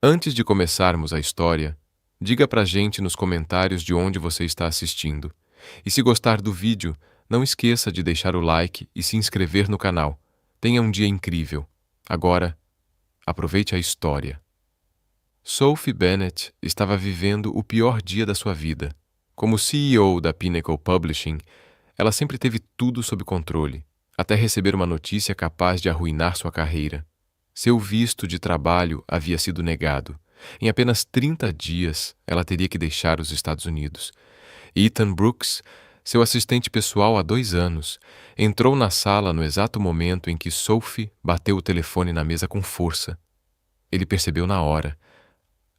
Antes de começarmos a história, diga pra gente nos comentários de onde você está assistindo. E se gostar do vídeo, não esqueça de deixar o like e se inscrever no canal. Tenha um dia incrível. Agora, aproveite a história. Sophie Bennett estava vivendo o pior dia da sua vida. Como CEO da Pinnacle Publishing, ela sempre teve tudo sob controle, até receber uma notícia capaz de arruinar sua carreira. Seu visto de trabalho havia sido negado. Em apenas 30 dias, ela teria que deixar os Estados Unidos. Ethan Brooks, seu assistente pessoal há 2 anos, entrou na sala no exato momento em que Sophie bateu o telefone na mesa com força. Ele percebeu na hora.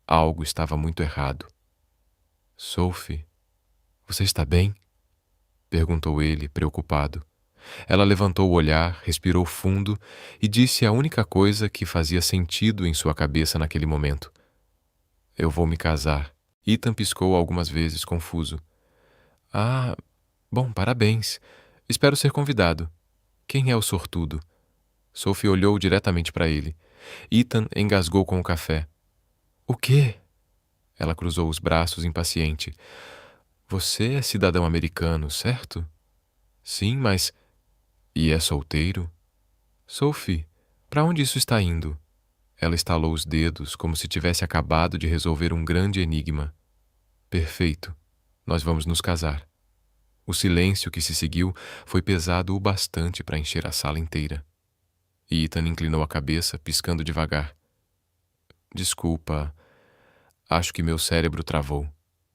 Algo estava muito errado. Sophie, você está bem? Perguntou ele, preocupado. Ela levantou o olhar, respirou fundo e disse a única coisa que fazia sentido em sua cabeça naquele momento. Eu vou me casar. Ethan piscou algumas vezes, confuso. Ah, bom, parabéns. Espero ser convidado. Quem é o sortudo? Sophie olhou diretamente para ele. Ethan engasgou com o café. O quê? Ela cruzou os braços, impaciente. Você é cidadão americano, certo? Sim, mas... E é solteiro? Sophie, para onde isso está indo? Ela estalou os dedos como se tivesse acabado de resolver um grande enigma. Perfeito. Nós vamos nos casar. O silêncio que se seguiu foi pesado o bastante para encher a sala inteira. Ethan inclinou a cabeça, piscando devagar. Desculpa. Acho que meu cérebro travou.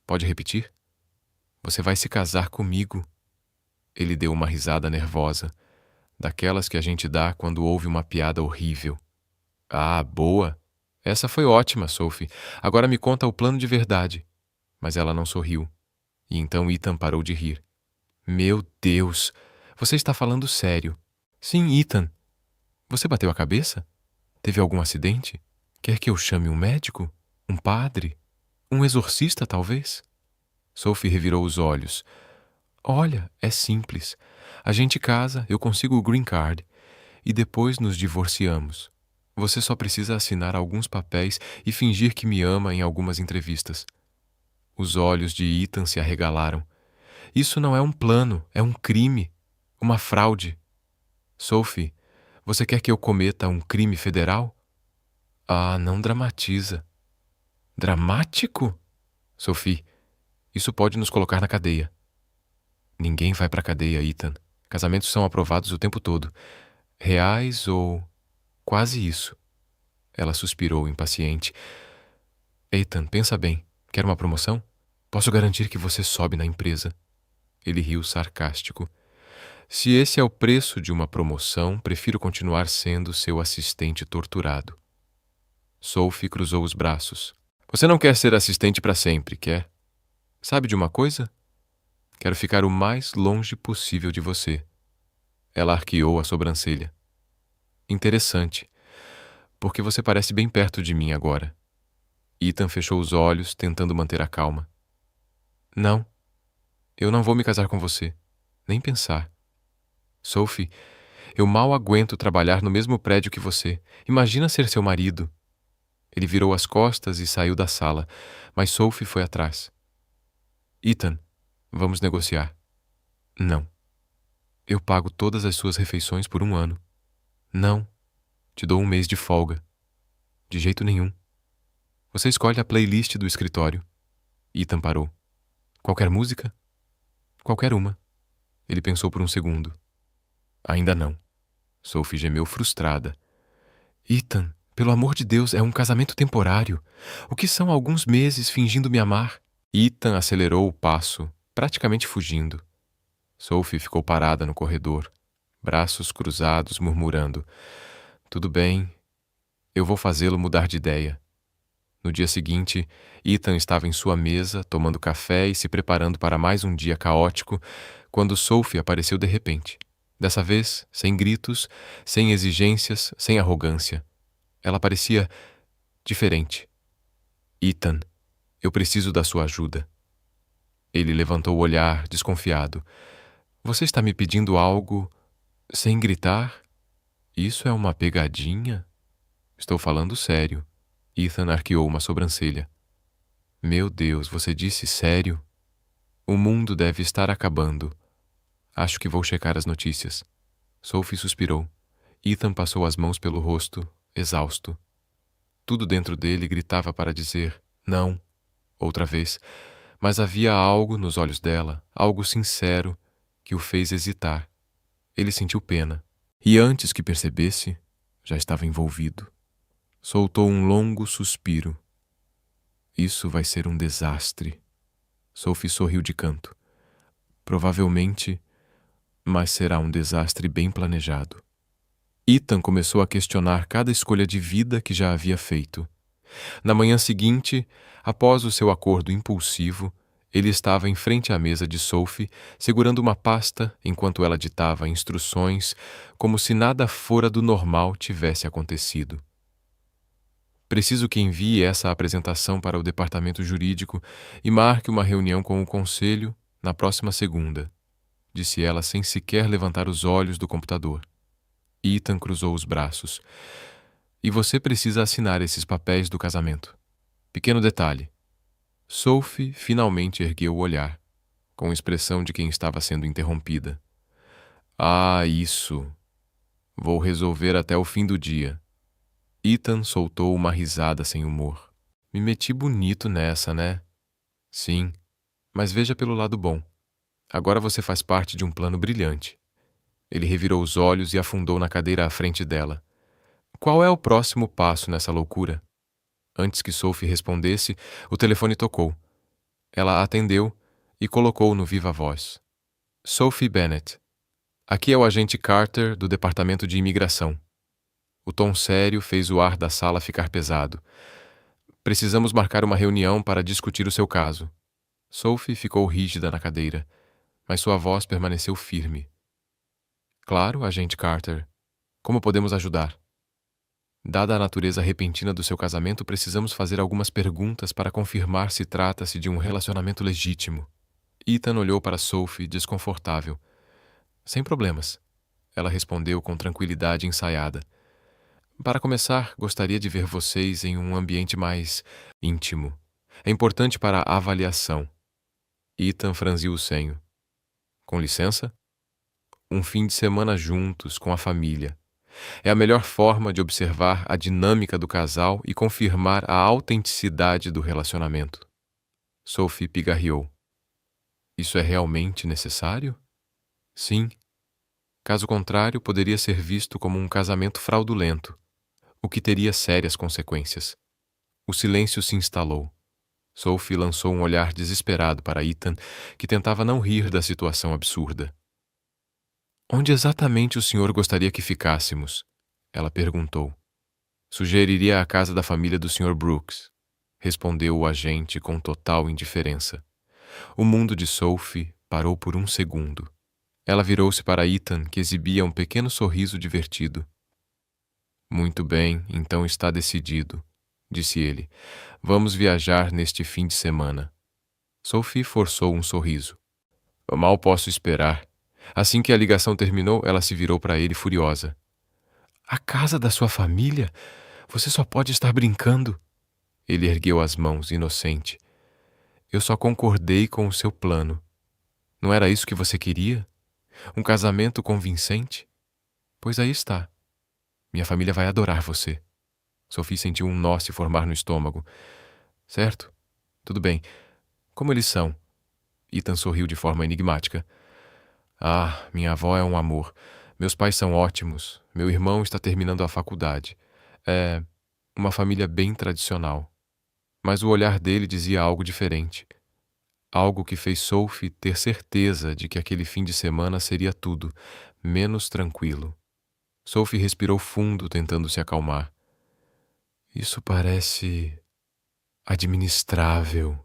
Pode repetir? Você vai se casar comigo. Ele deu uma risada nervosa, daquelas que a gente dá quando ouve uma piada horrível. Ah, boa! Essa foi ótima, Sophie. Agora me conta o plano de verdade. Mas ela não sorriu. E então Ethan parou de rir. Meu Deus! Você está falando sério. Sim, Ethan. Você bateu a cabeça? Teve algum acidente? Quer que eu chame um médico? Um padre? Um exorcista, talvez? Sophie revirou os olhos. Olha, é simples. A gente casa, eu consigo o green card e depois nos divorciamos. Você só precisa assinar alguns papéis e fingir que me ama em algumas entrevistas. Os olhos de Ethan se arregalaram. Isso não é um plano, é um crime, uma fraude. Sophie, você quer que eu cometa um crime federal? Ah, não dramatiza. Dramático? Sophie, isso pode nos colocar na cadeia. Ninguém vai para a cadeia, Ethan. Casamentos são aprovados o tempo todo. Reais ou... quase isso. Ela suspirou, impaciente. Ethan, pensa bem. Quer uma promoção? Posso garantir que você sobe na empresa. Ele riu sarcástico. Se esse é o preço de uma promoção, prefiro continuar sendo seu assistente torturado. Sophie cruzou os braços. Você não quer ser assistente para sempre, quer? Sabe de uma coisa? Quero ficar o mais longe possível de você. Ela arqueou a sobrancelha. Interessante, porque você parece bem perto de mim agora. Ethan fechou os olhos, tentando manter a calma. Não, eu não vou me casar com você. Nem pensar. Sophie, eu mal aguento trabalhar no mesmo prédio que você. Imagina ser seu marido. Ele virou as costas e saiu da sala, mas Sophie foi atrás. Ethan, vamos negociar. Não. Eu pago todas as suas refeições por 1 ano. Não. Te dou 1 mês de folga. De jeito nenhum. Você escolhe a playlist do escritório. Ethan parou. Qualquer música? Qualquer uma. Ele pensou por um segundo. Ainda não. Sophie gemeu frustrada. Ethan, pelo amor de Deus, é um casamento temporário. O que são alguns meses fingindo me amar? Ethan acelerou o passo, praticamente fugindo. Sophie ficou parada no corredor, braços cruzados, murmurando. Tudo bem, eu vou fazê-lo mudar de ideia. No dia seguinte, Ethan estava em sua mesa, tomando café e se preparando para mais um dia caótico, quando Sophie apareceu de repente. Dessa vez, sem gritos, sem exigências, sem arrogância. Ela parecia diferente. Ethan, eu preciso da sua ajuda. Ele levantou o olhar, desconfiado. Você está me pedindo algo sem gritar? Isso é uma pegadinha? Estou falando sério. Ethan arqueou uma sobrancelha. Meu Deus, você disse sério? O mundo deve estar acabando. Acho que vou checar as notícias. Sophie suspirou. Ethan passou as mãos pelo rosto, exausto. Tudo dentro dele gritava para dizer não, outra vez, mas havia algo nos olhos dela, algo sincero, que o fez hesitar. Ele sentiu pena, e antes que percebesse, já estava envolvido. Soltou um longo suspiro. Isso vai ser um desastre. Sophie sorriu de canto. Provavelmente, mas será um desastre bem planejado. Ethan começou a questionar cada escolha de vida que já havia feito. Na manhã seguinte, após o seu acordo impulsivo, ele estava em frente à mesa de Sophie, segurando uma pasta enquanto ela ditava instruções, como se nada fora do normal tivesse acontecido. Preciso que envie essa apresentação para o departamento jurídico e marque uma reunião com o conselho na próxima segunda, disse ela sem sequer levantar os olhos do computador. Ethan cruzou os braços. E você precisa assinar esses papéis do casamento. Pequeno detalhe. Sophie finalmente ergueu o olhar, com expressão de quem estava sendo interrompida. Ah, isso. Vou resolver até o fim do dia. Ethan soltou uma risada sem humor. Me meti bonito nessa, né? Sim, mas veja pelo lado bom. Agora você faz parte de um plano brilhante. Ele revirou os olhos e afundou na cadeira à frente dela. Qual é o próximo passo nessa loucura? Antes que Sophie respondesse, o telefone tocou. Ela atendeu e colocou no viva voz. Sophie Bennett. Aqui é o agente Carter do Departamento de Imigração. O tom sério fez o ar da sala ficar pesado. Precisamos marcar uma reunião para discutir o seu caso. Sophie ficou rígida na cadeira, mas sua voz permaneceu firme. Claro, agente Carter. Como podemos ajudar? Dada a natureza repentina do seu casamento, precisamos fazer algumas perguntas para confirmar se trata-se de um relacionamento legítimo. Ethan olhou para Sophie, desconfortável. Sem problemas. Ela respondeu com tranquilidade ensaiada. Para começar, gostaria de ver vocês em um ambiente mais íntimo. É importante para a avaliação. Ethan franziu o senho. Com licença? Um fim de semana juntos, com a família. É a melhor forma de observar a dinâmica do casal e confirmar a autenticidade do relacionamento. Sophie pigarreou. Isso é realmente necessário? Sim. Caso contrário, poderia ser visto como um casamento fraudulento, o que teria sérias consequências. O silêncio se instalou. Sophie lançou um olhar desesperado para Ethan, que tentava não rir da situação absurda. Onde exatamente o senhor gostaria que ficássemos? Ela perguntou. Sugeriria a casa da família do Sr. Brooks, respondeu o agente com total indiferença. O mundo de Sophie parou por um segundo. Ela virou-se para Ethan, que exibia um pequeno sorriso divertido. Muito bem, então está decidido, disse ele. Vamos viajar neste fim de semana. Sophie forçou um sorriso. Mal posso esperar. Assim que a ligação terminou, ela se virou para ele furiosa. A casa da sua família? Você só pode estar brincando. Ele ergueu as mãos, inocente. Eu só concordei com o seu plano. Não era isso que você queria? Um casamento convincente? Pois aí está. Minha família vai adorar você. Sophie sentiu um nó se formar no estômago. Certo? Tudo bem. Como eles são? Ethan sorriu de forma enigmática. Ah, minha avó é um amor. Meus pais são ótimos. Meu irmão está terminando a faculdade. É uma família bem tradicional. Mas o olhar dele dizia algo diferente. Algo que fez Sophie ter certeza de que aquele fim de semana seria tudo, menos tranquilo. Sophie respirou fundo, tentando se acalmar. Isso parece administrável.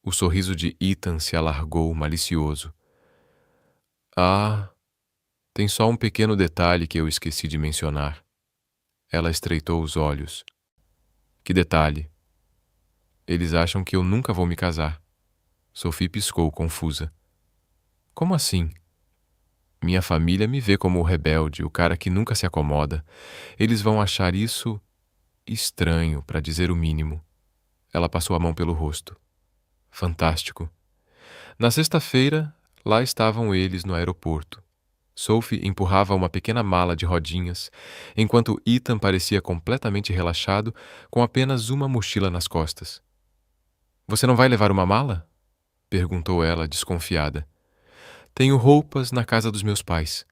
O sorriso de Ethan se alargou, malicioso. Ah, tem só um pequeno detalhe que eu esqueci de mencionar. Ela estreitou os olhos. Que detalhe? Eles acham que eu nunca vou me casar. Sophie piscou, confusa. Como assim? Minha família me vê como o rebelde, o cara que nunca se acomoda. Eles vão achar isso estranho, para dizer o mínimo. Ela passou a mão pelo rosto. Fantástico. Na sexta-feira, lá estavam eles no aeroporto. Sophie empurrava uma pequena mala de rodinhas, enquanto Ethan parecia completamente relaxado, com apenas uma mochila nas costas. Você não vai levar uma mala? Perguntou ela, desconfiada. Tenho roupas na casa dos meus pais.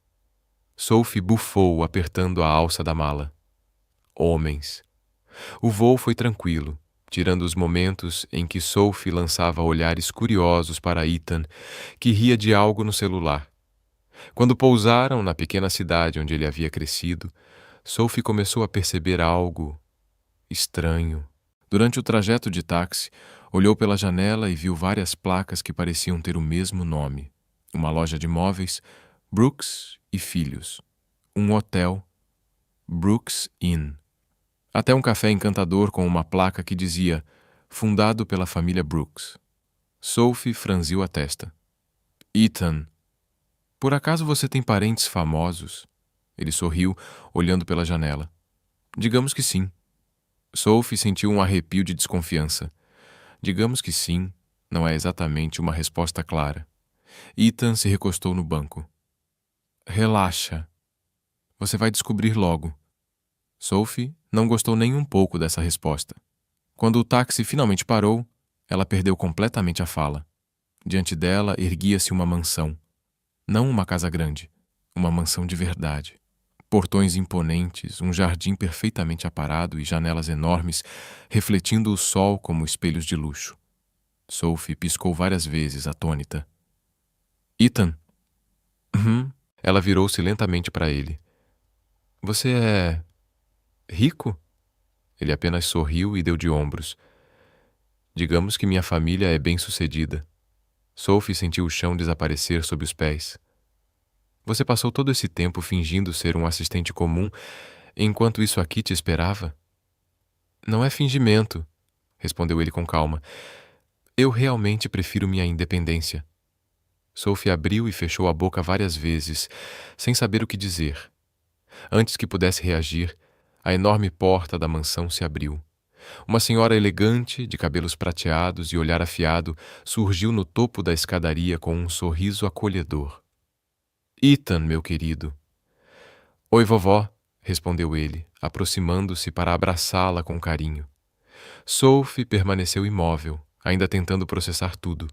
Sophie bufou, apertando a alça da mala. Homens. O voo foi tranquilo, tirando os momentos em que Sophie lançava olhares curiosos para Ethan, que ria de algo no celular. Quando pousaram na pequena cidade onde ele havia crescido, Sophie começou a perceber algo estranho. Durante o trajeto de táxi, olhou pela janela e viu várias placas que pareciam ter o mesmo nome. Uma loja de móveis, Brooks e Filhos. Um hotel, Brooks Inn. Até um café encantador com uma placa que dizia fundado pela família Brooks. Sophie franziu a testa. Ethan, por acaso você tem parentes famosos? Ele sorriu, olhando pela janela. Digamos que sim. Sophie sentiu um arrepio de desconfiança. Digamos que sim, não é exatamente uma resposta clara. Ethan se recostou no banco. Relaxa. Você vai descobrir logo. Sophie não gostou nem um pouco dessa resposta. Quando o táxi finalmente parou, ela perdeu completamente a fala. Diante dela erguia-se uma mansão. Não uma casa grande, uma mansão de verdade. Portões imponentes, um jardim perfeitamente aparado e janelas enormes, refletindo o sol como espelhos de luxo. Sophie piscou várias vezes, atônita. Ethan? Ela virou-se lentamente para ele. Você é rico? Ele apenas sorriu e deu de ombros. Digamos que minha família é bem-sucedida. Sophie sentiu o chão desaparecer sob os pés. Você passou todo esse tempo fingindo ser um assistente comum, enquanto isso aqui te esperava? Não é fingimento, respondeu ele com calma. Eu realmente prefiro minha independência. Sophie abriu e fechou a boca várias vezes, sem saber o que dizer. Antes que pudesse reagir, a enorme porta da mansão se abriu. Uma senhora elegante, de cabelos prateados e olhar afiado, surgiu no topo da escadaria com um sorriso acolhedor. Ethan, meu querido. Oi, vovó, respondeu ele, aproximando-se para abraçá-la com carinho. Sophie permaneceu imóvel, ainda tentando processar tudo.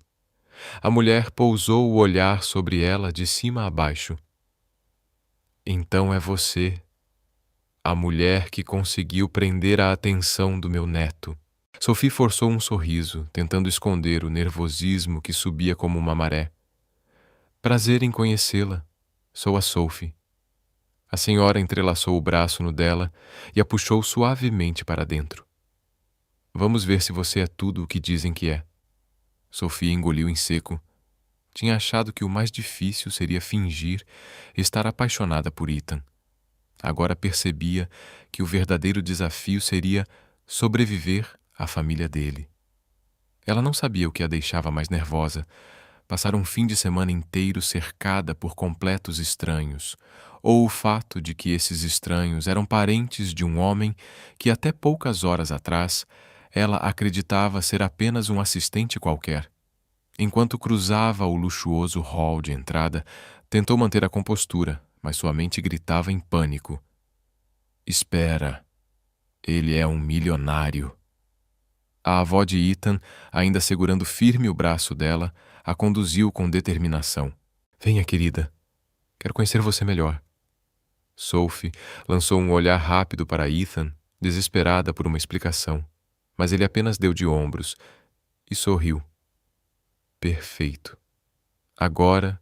A mulher pousou o olhar sobre ela de cima a baixo. Então é você, a mulher que conseguiu prender a atenção do meu neto. Sophie forçou um sorriso, tentando esconder o nervosismo que subia como uma maré. Prazer em conhecê-la. Sou a Sophie. A senhora entrelaçou o braço no dela e a puxou suavemente para dentro. Vamos ver se você é tudo o que dizem que é. Sophie engoliu em seco. Tinha achado que o mais difícil seria fingir estar apaixonada por Ethan. Agora percebia que o verdadeiro desafio seria sobreviver à família dele. Ela não sabia o que a deixava mais nervosa. Passar um fim de semana inteiro cercada por completos estranhos, ou o fato de que esses estranhos eram parentes de um homem que até poucas horas atrás ela acreditava ser apenas um assistente qualquer. Enquanto cruzava o luxuoso hall de entrada, tentou manter a compostura, mas sua mente gritava em pânico. Espera, ele é um milionário. A avó de Ethan, ainda segurando firme o braço dela, a conduziu com determinação. Venha, querida. Quero conhecer você melhor. Sophie lançou um olhar rápido para Ethan, desesperada por uma explicação, mas ele apenas deu de ombros e sorriu. Perfeito. Agora,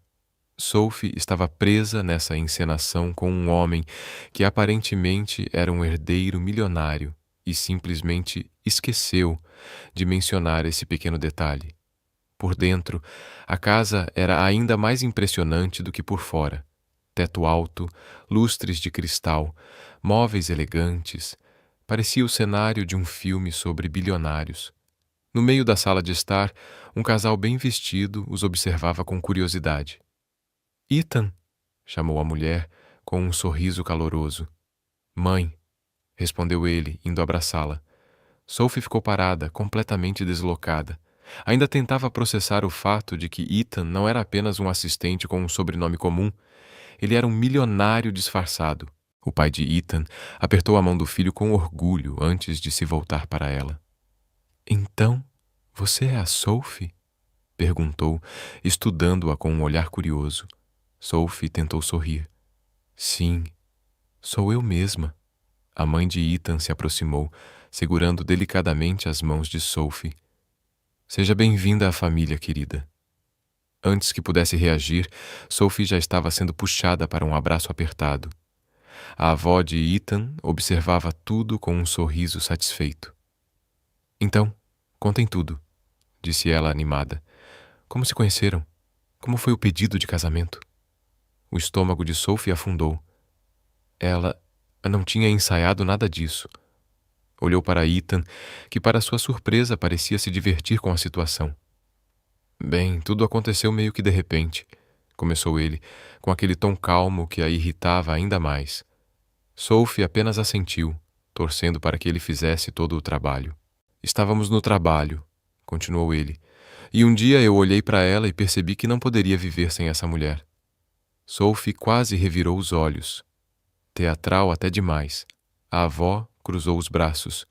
Sophie estava presa nessa encenação com um homem que aparentemente era um herdeiro milionário e simplesmente esqueceu de mencionar esse pequeno detalhe. Por dentro, a casa era ainda mais impressionante do que por fora. Teto alto, lustres de cristal, móveis elegantes. Parecia o cenário de um filme sobre bilionários. No meio da sala de estar, um casal bem vestido os observava com curiosidade. Ethan, chamou a mulher com um sorriso caloroso. Mãe, respondeu ele, indo abraçá-la. Sophie ficou parada, completamente deslocada. Ainda tentava processar o fato de que Ethan não era apenas um assistente com um sobrenome comum, ele era um milionário disfarçado. O pai de Ethan apertou a mão do filho com orgulho antes de se voltar para ela. Então, você é a Sophie? Perguntou, estudando-a com um olhar curioso. Sophie tentou sorrir. Sim, sou eu mesma. A mãe de Ethan se aproximou, segurando delicadamente as mãos de Sophie. Seja bem-vinda à família, querida. Antes que pudesse reagir, Sophie já estava sendo puxada para um abraço apertado. A avó de Ethan observava tudo com um sorriso satisfeito. Então, contem tudo, disse ela animada. Como se conheceram? Como foi o pedido de casamento? O estômago de Sophie afundou. Ela não tinha ensaiado nada disso. Olhou para Ethan, que para sua surpresa parecia se divertir com a situação. Bem, tudo aconteceu meio que de repente, começou ele, com aquele tom calmo que a irritava ainda mais. Sophie apenas assentiu, torcendo para que ele fizesse todo o trabalho. Estávamos no trabalho, continuou ele, e um dia eu olhei para ela e percebi que não poderia viver sem essa mulher. Sophie quase revirou os olhos. Teatral até demais. A avó cruzou os braços.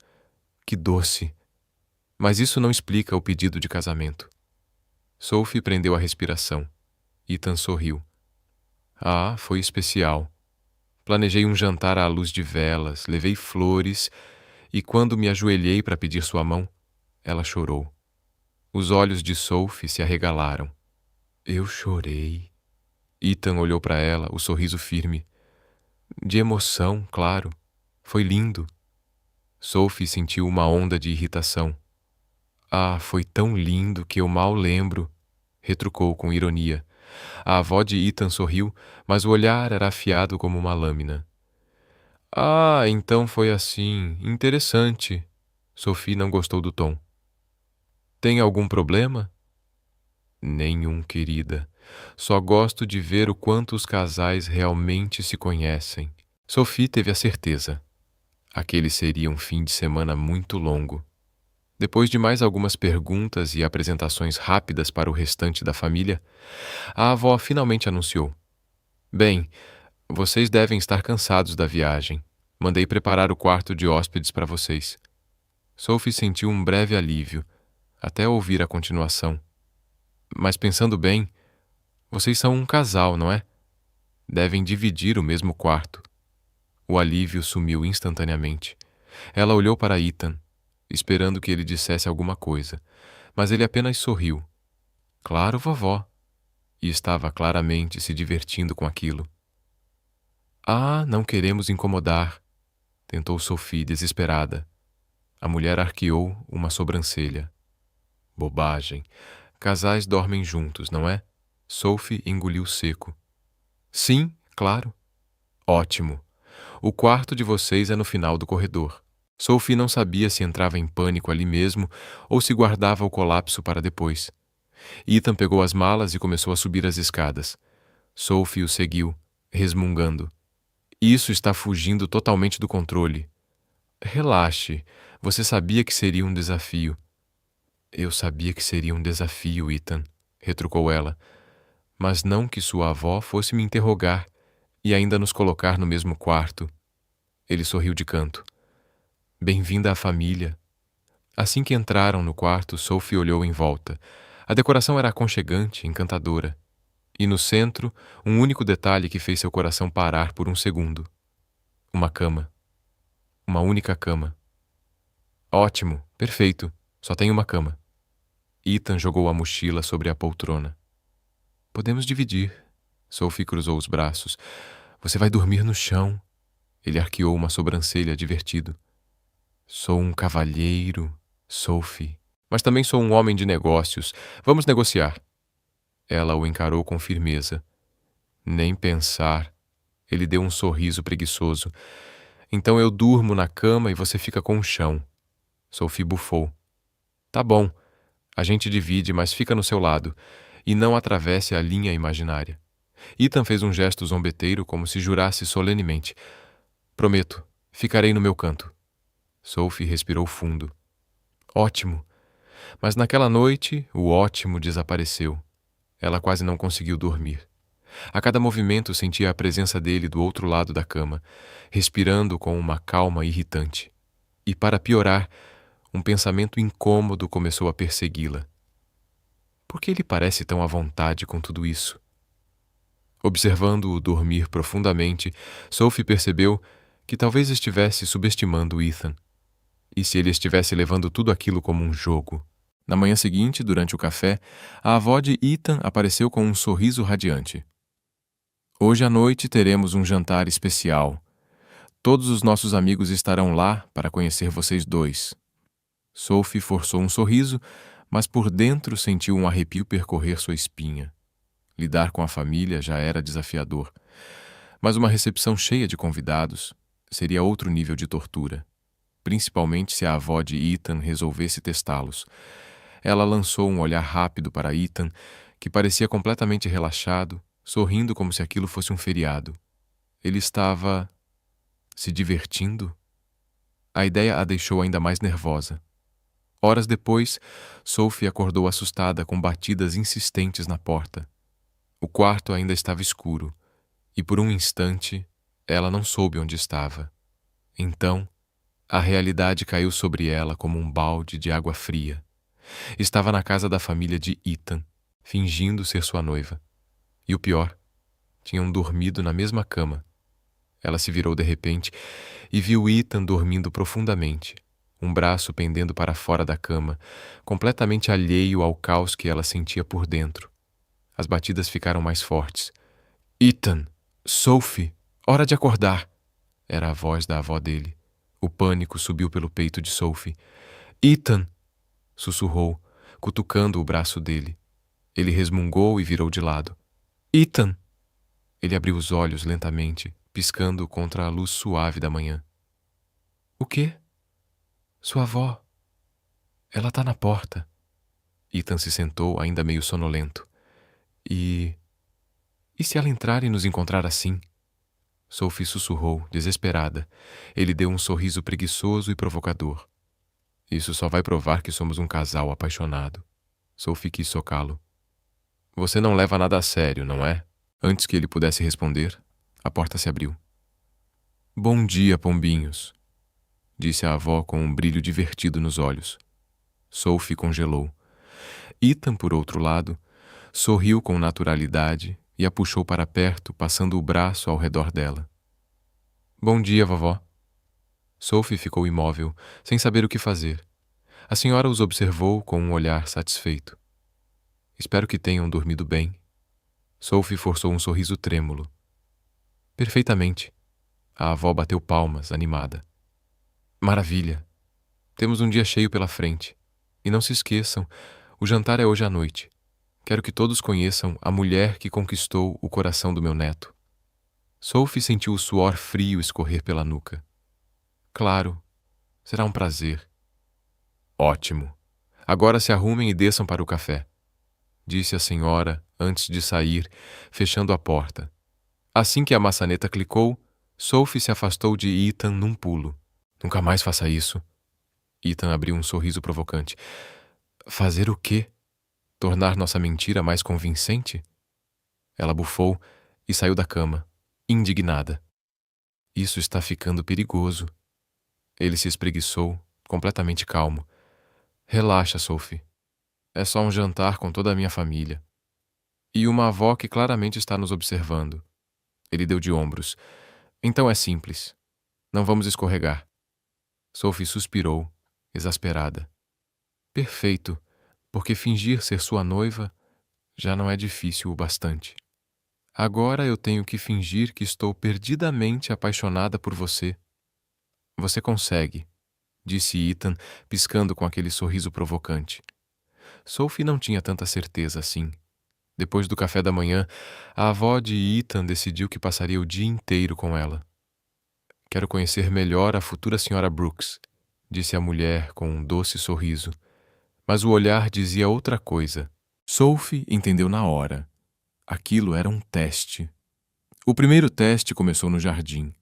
Que doce! Mas isso não explica o pedido de casamento. Sophie prendeu a respiração. Ethan sorriu. Ah, foi especial. Planejei um jantar à luz de velas, levei flores, e quando me ajoelhei para pedir sua mão, ela chorou. Os olhos de Sophie se arregalaram. Eu chorei. Ethan olhou para ela, o sorriso firme. De emoção, claro. Foi lindo. Sophie sentiu uma onda de irritação. Ah, foi tão lindo que eu mal lembro, retrucou com ironia. A avó de Ethan sorriu, mas o olhar era afiado como uma lâmina. Ah, então foi assim. Interessante. Sophie não gostou do tom. Tem algum problema? Nenhum, querida. Só gosto de ver o quanto os casais realmente se conhecem. Sophie teve a certeza. Aquele seria um fim de semana muito longo. Depois de mais algumas perguntas e apresentações rápidas para o restante da família, a avó finalmente anunciou. Bem, vocês devem estar cansados da viagem. Mandei preparar o quarto de hóspedes para vocês. Sophie sentiu um breve alívio, até ouvir a continuação. Mas pensando bem, vocês são um casal, não é? Devem dividir o mesmo quarto. O alívio sumiu instantaneamente. Ela olhou para Ethan, esperando que ele dissesse alguma coisa, mas ele apenas sorriu. Claro, vovó. E estava claramente se divertindo com aquilo. Ah, não queremos incomodar, tentou Sophie, desesperada. A mulher arqueou uma sobrancelha. Bobagem. Casais dormem juntos, não é? Sophie engoliu seco. Sim, claro. Ótimo. O quarto de vocês é no final do corredor. Sophie não sabia se entrava em pânico ali mesmo ou se guardava o colapso para depois. Ethan pegou as malas e começou a subir as escadas. Sophie o seguiu, resmungando. Isso está fugindo totalmente do controle. Relaxe, você sabia que seria um desafio. Eu sabia que seria um desafio, Ethan, retrucou ela, mas não que sua avó fosse me interrogar e ainda nos colocar no mesmo quarto. Ele sorriu de canto. Bem-vinda à família. Assim que entraram no quarto, Sophie olhou em volta. A decoração era aconchegante, encantadora. E no centro, um único detalhe que fez seu coração parar por um segundo. Uma cama. Uma única cama. Ótimo, perfeito. Só tem uma cama. Ethan jogou a mochila sobre a poltrona. Podemos dividir. Sophie cruzou os braços. Você vai dormir no chão. Ele arqueou uma sobrancelha divertido. Sou um cavalheiro, Sophie. Mas também sou um homem de negócios. Vamos negociar. Ela o encarou com firmeza. Nem pensar. Ele deu um sorriso preguiçoso. Então eu durmo na cama e você fica com o chão. Sophie bufou. Tá bom. A gente divide, mas fica no seu lado. E não atravesse a linha imaginária. Ethan fez um gesto zombeteiro como se jurasse solenemente. Prometo. Ficarei no meu canto. Sophie respirou fundo. Ótimo. Mas naquela noite, o ótimo desapareceu. Ela quase não conseguiu dormir. A cada movimento sentia a presença dele do outro lado da cama, respirando com uma calma irritante. E para piorar, um pensamento incômodo começou a persegui-la. Por que ele parece tão à vontade com tudo isso? Observando-o dormir profundamente, Sophie percebeu que talvez estivesse subestimando Ethan. E se ele estivesse levando tudo aquilo como um jogo? Na manhã seguinte, durante o café, a avó de Ethan apareceu com um sorriso radiante. Hoje à noite teremos um jantar especial. Todos os nossos amigos estarão lá para conhecer vocês dois. Sophie forçou um sorriso, mas por dentro sentiu um arrepio percorrer sua espinha. Lidar com a família já era desafiador, mas uma recepção cheia de convidados seria outro nível de tortura, principalmente se a avó de Ethan resolvesse testá-los. Ela lançou um olhar rápido para Ethan, que parecia completamente relaxado, sorrindo como se aquilo fosse um feriado. Ele estava se divertindo? A ideia a deixou ainda mais nervosa. Horas depois, Sophie acordou assustada com batidas insistentes na porta. O quarto ainda estava escuro, e por um instante ela não soube onde estava. Então, a realidade caiu sobre ela como um balde de água fria. Estava na casa da família de Ethan, fingindo ser sua noiva. E o pior, tinham dormido na mesma cama. Ela se virou de repente e viu Ethan dormindo profundamente, um braço pendendo para fora da cama, completamente alheio ao caos que ela sentia por dentro. As batidas ficaram mais fortes. Ethan! Sophie! Hora de acordar! Era a voz da avó dele. O pânico subiu pelo peito de Sophie. Ethan! Sussurrou, cutucando o braço dele. Ele resmungou e virou de lado. Ethan! Ele abriu os olhos lentamente, piscando contra a luz suave da manhã. O quê? Sua avó. Ela tá na porta. Ethan se sentou, ainda meio sonolento. E se ela entrar e nos encontrar assim? Sophie sussurrou, desesperada. Ele deu um sorriso preguiçoso e provocador. Isso só vai provar que somos um casal apaixonado. Sophie quis socá-lo. Você não leva nada a sério, não é? Antes que ele pudesse responder, a porta se abriu. Bom dia, pombinhos, disse a avó com um brilho divertido nos olhos. Sophie congelou. Ethan, por outro lado, sorriu com naturalidade e a puxou para perto, passando o braço ao redor dela. Bom dia, vovó. Sophie ficou imóvel, sem saber o que fazer. A senhora os observou com um olhar satisfeito. Espero que tenham dormido bem. Sophie forçou um sorriso trêmulo. Perfeitamente. A avó bateu palmas, animada. Maravilha. Temos um dia cheio pela frente. E não se esqueçam, o jantar é hoje à noite. Quero que todos conheçam a mulher que conquistou o coração do meu neto. Sophie sentiu o suor frio escorrer pela nuca. Claro, será um prazer. Ótimo. Agora se arrumem e desçam para o café, disse a senhora antes de sair, fechando a porta. Assim que a maçaneta clicou, Sophie se afastou de Ethan num pulo. Nunca mais faça isso. Ethan abriu um sorriso provocante. Fazer o quê? Tornar nossa mentira mais convincente? Ela bufou e saiu da cama, indignada. Isso está ficando perigoso. Ele se espreguiçou, completamente calmo. Relaxa, Sophie. É só um jantar com toda a minha família. E uma avó que claramente está nos observando. Ele deu de ombros. Então é simples. Não vamos escorregar. Sophie suspirou, exasperada. Perfeito, porque fingir ser sua noiva já não é difícil o bastante. Agora eu tenho que fingir que estou perdidamente apaixonada por você. Você consegue, disse Ethan, piscando com aquele sorriso provocante. Sophie não tinha tanta certeza assim. Depois do café da manhã, a avó de Ethan decidiu que passaria o dia inteiro com ela. Quero conhecer melhor a futura senhora Brooks, disse a mulher com um doce sorriso. Mas o olhar dizia outra coisa. Sophie entendeu na hora. Aquilo era um teste. O primeiro teste começou no jardim.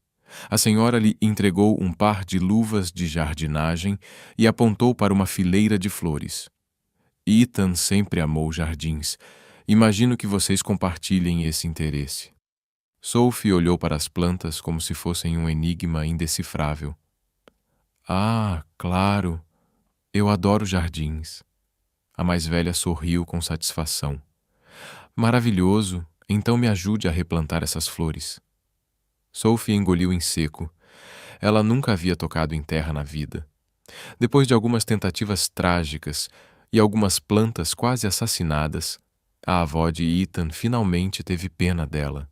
A senhora lhe entregou um par de luvas de jardinagem e apontou para uma fileira de flores. Ethan sempre amou jardins. Imagino que vocês compartilhem esse interesse. Sophie olhou para as plantas como se fossem um enigma indecifrável. Ah, claro. Eu adoro jardins. A mais velha sorriu com satisfação. Maravilhoso. Então me ajude a replantar essas flores. Sophie engoliu em seco. Ela nunca havia tocado em terra na vida. Depois de algumas tentativas trágicas e algumas plantas quase assassinadas, a avó de Ethan finalmente teve pena dela.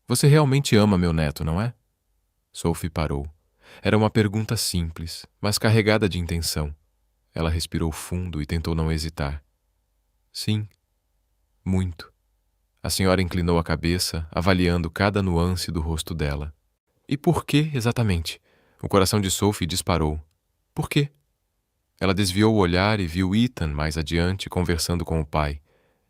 Você realmente ama meu neto, não é? Sophie parou. Era uma pergunta simples, mas carregada de intenção. Ela respirou fundo e tentou não hesitar. Sim, muito. A senhora inclinou a cabeça, avaliando cada nuance do rosto dela. E por que, exatamente? O coração de Sophie disparou. Por quê? Ela desviou o olhar e viu Ethan mais adiante conversando com o pai.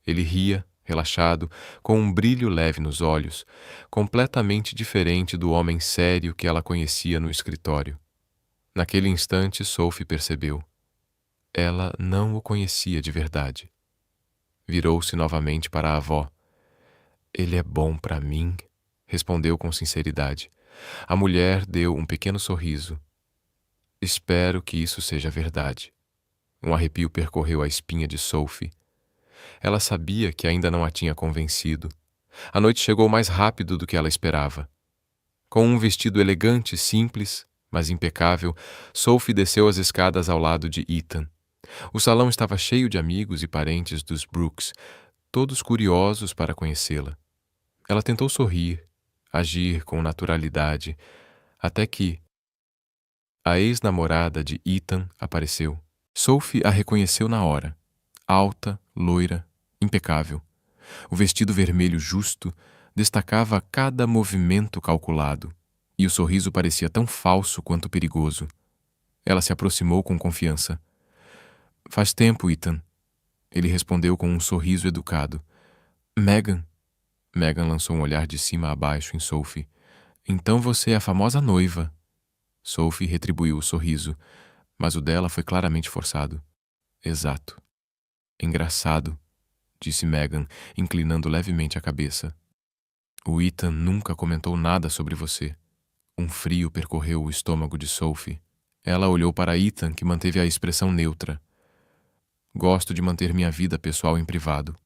Ele ria, relaxado, com um brilho leve nos olhos, completamente diferente do homem sério que ela conhecia no escritório. Naquele instante, Sophie percebeu. Ela não o conhecia de verdade. Virou-se novamente para a avó. Ele é bom para mim, respondeu com sinceridade. A mulher deu um pequeno sorriso. Espero que isso seja verdade. Um arrepio percorreu a espinha de Sophie. Ela sabia que ainda não a tinha convencido. A noite chegou mais rápido do que ela esperava. Com um vestido elegante, simples, mas impecável, Sophie desceu as escadas ao lado de Ethan. O salão estava cheio de amigos e parentes dos Brooks, todos curiosos para conhecê-la. Ela tentou sorrir, agir com naturalidade, até que a ex-namorada de Ethan apareceu. Sophie a reconheceu na hora. Alta, loira, impecável. O vestido vermelho justo destacava cada movimento calculado, e o sorriso parecia tão falso quanto perigoso. Ela se aproximou com confiança. Faz tempo, Ethan. Ele respondeu com um sorriso educado. Megan. Megan lançou um olhar de cima a baixo em Sophie. Então você é a famosa noiva. Sophie retribuiu o sorriso, mas o dela foi claramente forçado. Exato. Engraçado, disse Megan, inclinando levemente a cabeça. O Ethan nunca comentou nada sobre você. Um frio percorreu o estômago de Sophie. Ela olhou para Ethan, que manteve a expressão neutra. Gosto de manter minha vida pessoal em privado,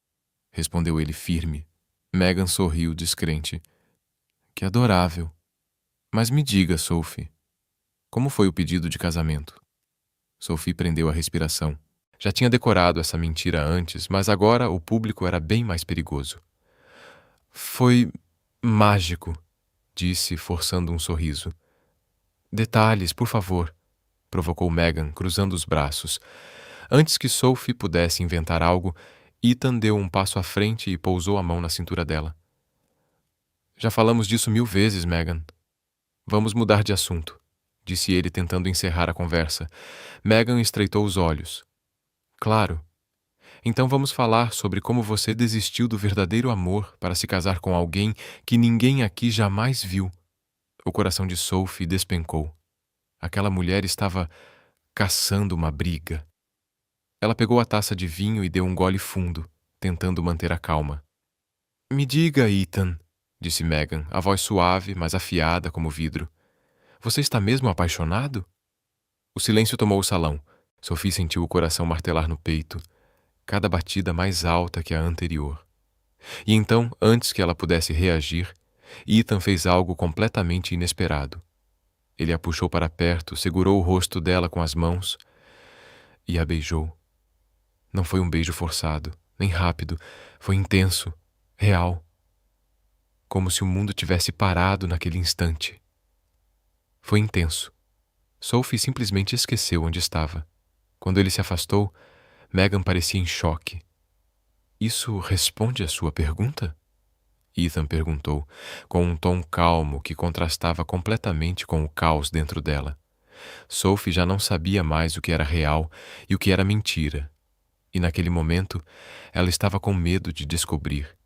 respondeu ele firme. Megan sorriu descrente. Que adorável. Mas me diga, Sophie, como foi o pedido de casamento? Sophie prendeu a respiração. Já tinha decorado essa mentira antes, mas agora o público era bem mais perigoso. Foi mágico, disse, forçando um sorriso. Detalhes, por favor, provocou Megan, cruzando os braços. Antes que Sophie pudesse inventar algo, Ethan deu um passo à frente e pousou a mão na cintura dela. Já falamos disso 1000 vezes, Megan. Vamos mudar de assunto, disse ele tentando encerrar a conversa. Megan estreitou os olhos. Claro. Então vamos falar sobre como você desistiu do verdadeiro amor para se casar com alguém que ninguém aqui jamais viu. O coração de Sophie despencou. Aquela mulher estava caçando uma briga. Ela pegou a taça de vinho e deu um gole fundo, tentando manter a calma. Me diga, Ethan, disse Megan, a voz suave, mas afiada como vidro. Você está mesmo apaixonado? O silêncio tomou o salão. Sophie sentiu o coração martelar no peito, cada batida mais alta que a anterior. E então, antes que ela pudesse reagir, Ethan fez algo completamente inesperado. Ele a puxou para perto, segurou o rosto dela com as mãos e a beijou. Não foi um beijo forçado, nem rápido, foi intenso, real. Como se o mundo tivesse parado naquele instante. Foi intenso. Sophie simplesmente esqueceu onde estava. Quando ele se afastou, Megan parecia em choque. Isso responde à sua pergunta? Ethan perguntou, com um tom calmo que contrastava completamente com o caos dentro dela. Sophie já não sabia mais o que era real e o que era mentira. E naquele momento, ela estava com medo de descobrir.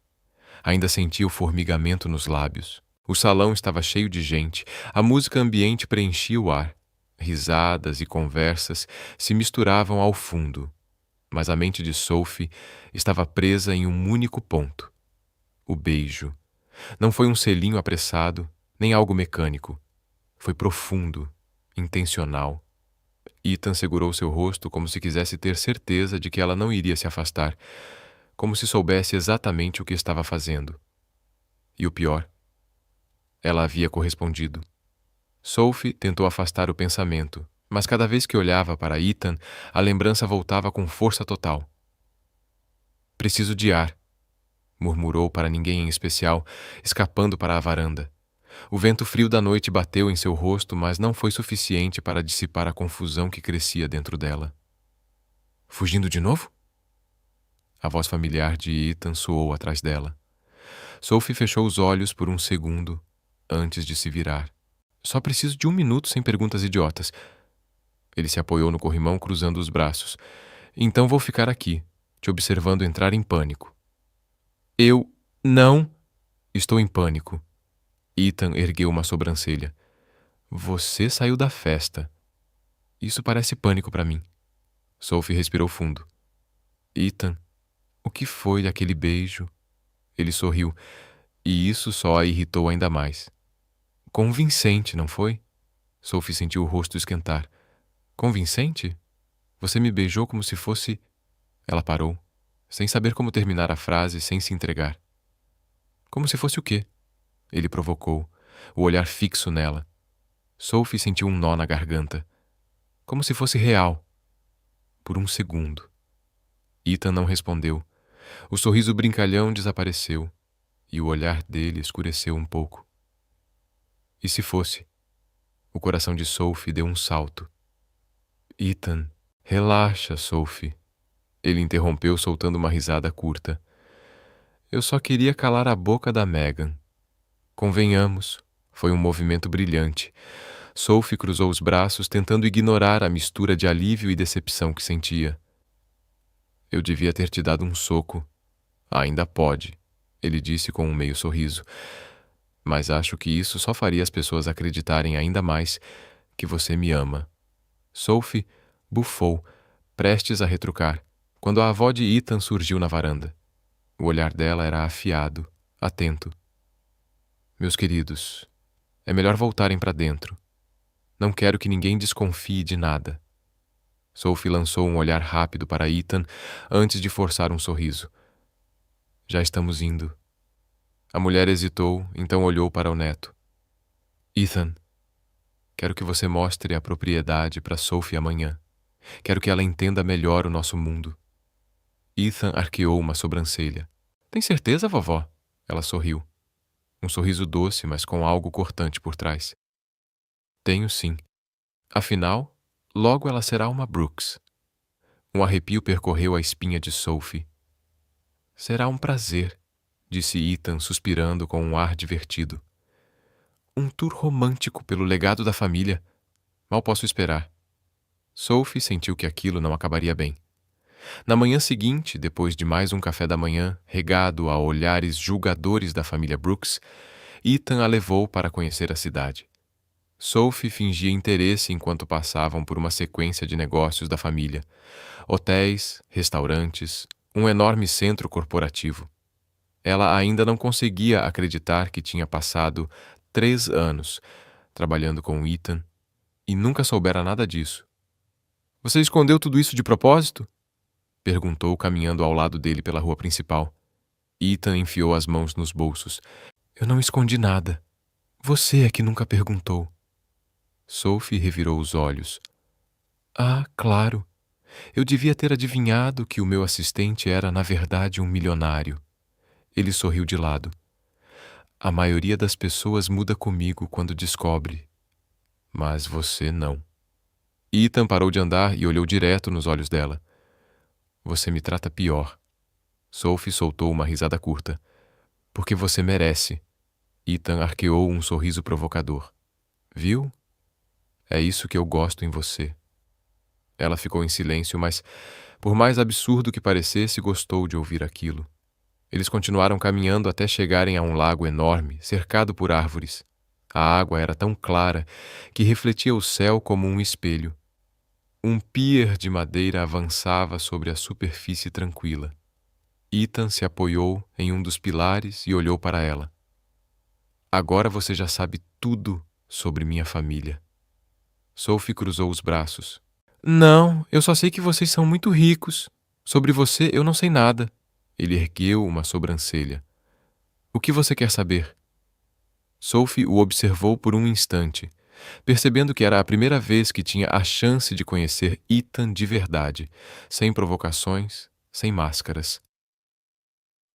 Ainda sentia o formigamento nos lábios. O salão estava cheio de gente, a música ambiente preenchia o ar. Risadas e conversas se misturavam ao fundo, mas a mente de Sophie estava presa em um único ponto: o beijo. Não foi um selinho apressado, nem algo mecânico. Foi profundo, intencional. Ethan segurou seu rosto como se quisesse ter certeza de que ela não iria se afastar, como se soubesse exatamente o que estava fazendo. E o pior, ela havia correspondido. Sophie tentou afastar o pensamento, mas cada vez que olhava para Ethan, a lembrança voltava com força total. Preciso de ar, murmurou para ninguém em especial, escapando para a varanda. O vento frio da noite bateu em seu rosto, mas não foi suficiente para dissipar a confusão que crescia dentro dela. Fugindo de novo? A voz familiar de Ethan soou atrás dela. Sophie fechou os olhos por um segundo antes de se virar. Só preciso de 1 minuto sem perguntas idiotas. Ele se apoiou no corrimão, cruzando os braços. Então vou ficar aqui, te observando entrar em pânico. Eu não estou em pânico. Ethan ergueu uma sobrancelha. Você saiu da festa. Isso parece pânico para mim. Sophie respirou fundo. Ethan, o que foi aquele beijo? Ele sorriu, e isso só a irritou ainda mais. Convincente, não foi? Sophie sentiu o rosto esquentar. Convincente? Você me beijou como se fosse... Ela parou, sem saber como terminar a frase sem se entregar. Como se fosse o quê? Ele provocou, o olhar fixo nela. Sophie sentiu um nó na garganta. Como se fosse real. Por um segundo. Ethan não respondeu. O sorriso brincalhão desapareceu, e o olhar dele escureceu um pouco. E se fosse? O coração de Sophie deu um salto. Ethan, relaxa, Sophie. Ele interrompeu soltando uma risada curta. Eu só queria calar a boca da Megan. Convenhamos, foi um movimento brilhante. Sophie cruzou os braços, tentando ignorar a mistura de alívio e decepção que sentia. Eu devia ter te dado um soco. Ainda pode, ele disse com um meio sorriso. Mas acho que isso só faria as pessoas acreditarem ainda mais que você me ama. Sophie bufou, prestes a retrucar, quando a avó de Ethan surgiu na varanda. O olhar dela era afiado, atento. Meus queridos, é melhor voltarem para dentro. Não quero que ninguém desconfie de nada. Sophie lançou um olhar rápido para Ethan antes de forçar um sorriso. Já estamos indo. A mulher hesitou, então olhou para o neto. Ethan, quero que você mostre a propriedade para Sophie amanhã. Quero que ela entenda melhor o nosso mundo. Ethan arqueou uma sobrancelha. Tem certeza, vovó? Ela sorriu. Um sorriso doce, mas com algo cortante por trás. Tenho sim. Afinal, logo ela será uma Brooks. Um arrepio percorreu a espinha de Sophie. Será um prazer, disse Ethan, suspirando com um ar divertido. Um tour romântico pelo legado da família. Mal posso esperar. Sophie sentiu que aquilo não acabaria bem. Na manhã seguinte, depois de mais um café da manhã, regado a olhares julgadores da família Brooks, Ethan a levou para conhecer a cidade. Sophie fingia interesse enquanto passavam por uma sequência de negócios da família. Hotéis, restaurantes, um enorme centro corporativo. Ela ainda não conseguia acreditar que tinha passado 3 anos trabalhando com Ethan e nunca soubera nada disso. Você escondeu tudo isso de propósito? Perguntou, caminhando ao lado dele pela rua principal. Ethan enfiou as mãos nos bolsos. Eu não escondi nada. Você é que nunca perguntou. Sophie revirou os olhos. Ah, claro. Eu devia ter adivinhado que o meu assistente era, na verdade, um milionário. Ele sorriu de lado. A maioria das pessoas muda comigo quando descobre. Mas você não. Ethan parou de andar e olhou direto nos olhos dela. Você me trata pior. Sophie soltou uma risada curta. Porque você merece. Ethan arqueou um sorriso provocador. Viu? É isso que eu gosto em você. Ela ficou em silêncio, mas, por mais absurdo que parecesse, gostou de ouvir aquilo. Eles continuaram caminhando até chegarem a um lago enorme, cercado por árvores. A água era tão clara que refletia o céu como um espelho. Um pier de madeira avançava sobre a superfície tranquila. Ethan se apoiou em um dos pilares e olhou para ela. Agora você já sabe tudo sobre minha família. Sophie cruzou os braços. Não, eu só sei que vocês são muito ricos. Sobre você eu não sei nada. Ele ergueu uma sobrancelha. O que você quer saber? Sophie o observou por um instante, percebendo que era a primeira vez que tinha a chance de conhecer Ethan de verdade, sem provocações, sem máscaras.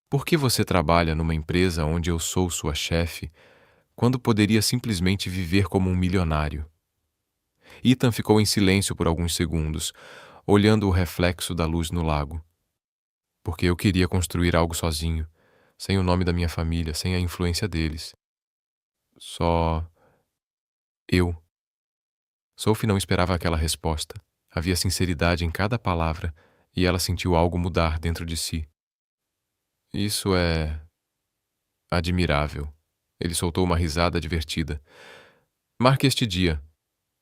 Por que você trabalha numa empresa onde eu sou sua chefe, quando poderia simplesmente viver como um milionário? Ethan ficou em silêncio por alguns segundos, olhando o reflexo da luz no lago. Porque eu queria construir algo sozinho, sem o nome da minha família, sem a influência deles. Só eu. Sophie não esperava aquela resposta. Havia sinceridade em cada palavra, e ela sentiu algo mudar dentro de si. Isso é admirável. Ele soltou uma risada divertida. Marque este dia.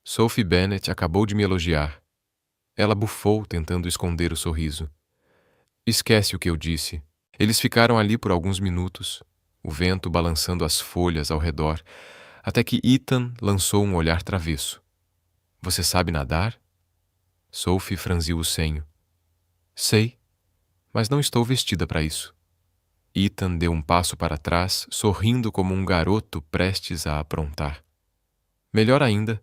Sophie Bennet acabou de me elogiar. Ela bufou, tentando esconder o sorriso. Esquece o que eu disse. Eles ficaram ali por alguns minutos, o vento balançando as folhas ao redor, até que Ethan lançou um olhar travesso. Você sabe nadar? Sophie franziu o senho. Sei, mas não estou vestida para isso. Ethan deu um passo para trás, sorrindo como um garoto prestes a aprontar. Melhor ainda,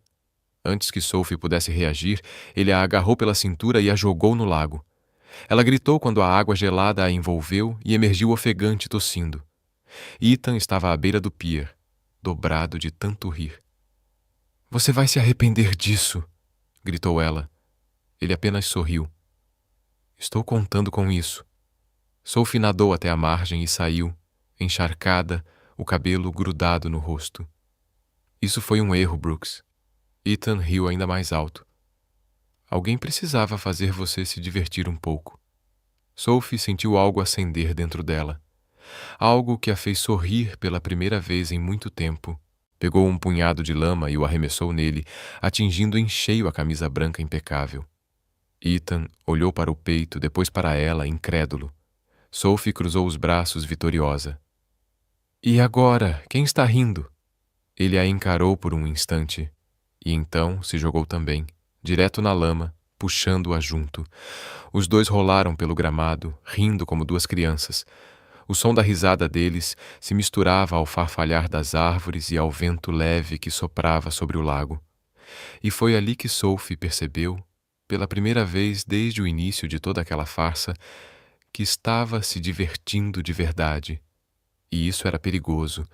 antes que Sophie pudesse reagir, ele a agarrou pela cintura e a jogou no lago. Ela gritou quando a água gelada a envolveu e emergiu ofegante, tossindo. Ethan estava à beira do pier, dobrado de tanto rir. Você vai se arrepender disso, gritou ela. Ele apenas sorriu. Estou contando com isso. Sophie nadou até a margem e saiu, encharcada, o cabelo grudado no rosto. Isso foi um erro, Brooks. Ethan riu ainda mais alto. Alguém precisava fazer você se divertir um pouco. Sophie sentiu algo acender dentro dela. Algo que a fez sorrir pela primeira vez em muito tempo. Pegou um punhado de lama e o arremessou nele, atingindo em cheio a camisa branca impecável. Ethan olhou para o peito, depois para ela, incrédulo. Sophie cruzou os braços vitoriosa. E agora, quem está rindo? Ele a encarou por um instante, e então se jogou também, direto na lama, puxando-a junto. Os dois rolaram pelo gramado, rindo como duas crianças. O som da risada deles se misturava ao farfalhar das árvores e ao vento leve que soprava sobre o lago. E foi ali que Sophie percebeu, pela primeira vez desde o início de toda aquela farsa, que estava se divertindo de verdade. E isso era perigoso,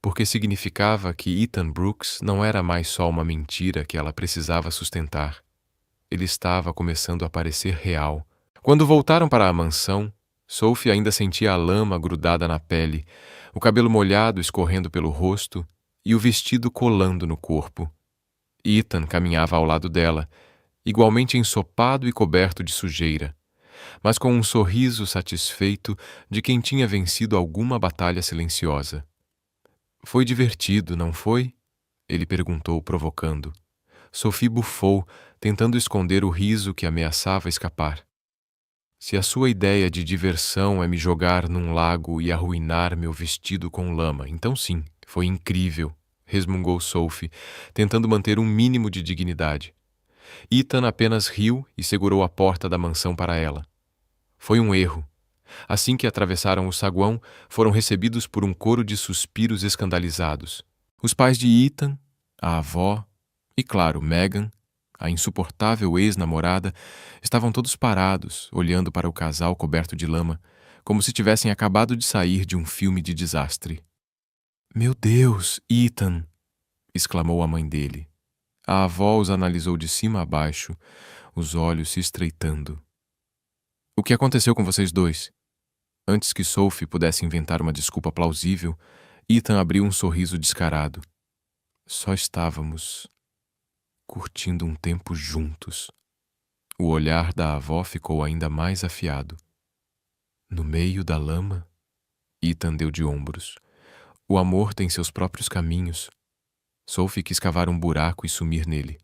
porque significava que Ethan Brooks não era mais só uma mentira que ela precisava sustentar. Ele estava começando a parecer real. Quando voltaram para a mansão, Sophie ainda sentia a lama grudada na pele, o cabelo molhado escorrendo pelo rosto e o vestido colando no corpo. Ethan caminhava ao lado dela, igualmente ensopado e coberto de sujeira, mas com um sorriso satisfeito de quem tinha vencido alguma batalha silenciosa. Foi divertido, não foi? Ele perguntou, provocando. Sophie bufou, tentando esconder o riso que ameaçava escapar. Se a sua ideia de diversão é me jogar num lago e arruinar meu vestido com lama, então sim, foi incrível, resmungou Sophie, tentando manter um mínimo de dignidade. Ethan apenas riu e segurou a porta da mansão para ela. Foi um erro. Assim que atravessaram o saguão, foram recebidos por um coro de suspiros escandalizados. Os pais de Ethan, a avó e, claro, Megan, a insuportável ex-namorada, estavam todos parados, olhando para o casal coberto de lama, como se tivessem acabado de sair de um filme de desastre. Meu Deus, Ethan! Exclamou a mãe dele. A avó os analisou de cima a baixo, os olhos se estreitando. O que aconteceu com vocês dois? Antes que Sophie pudesse inventar uma desculpa plausível, Ethan abriu um sorriso descarado. Só estávamos curtindo um tempo juntos. O olhar da avó ficou ainda mais afiado. No meio da lama? Ethan deu de ombros. O amor tem seus próprios caminhos. Sophie quis cavar um buraco e sumir nele.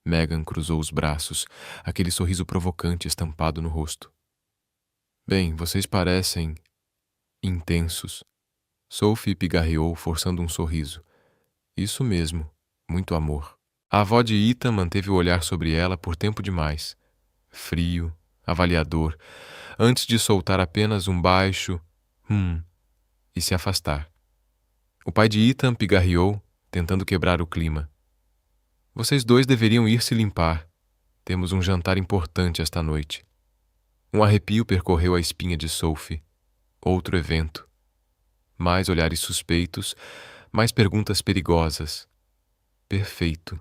Megan cruzou os braços, aquele sorriso provocante estampado no rosto. Bem, vocês parecem intensos. Sophie pigarreou, forçando um sorriso. Isso mesmo, muito amor. A avó de Ethan manteve o olhar sobre ela por tempo demais. Frio, avaliador, antes de soltar apenas um baixo e se afastar. O pai de Ethan pigarreou, tentando quebrar o clima. Vocês dois deveriam ir se limpar. Temos um jantar importante esta noite. Um arrepio percorreu a espinha de Sophie. Outro evento. Mais olhares suspeitos, mais perguntas perigosas. Perfeito.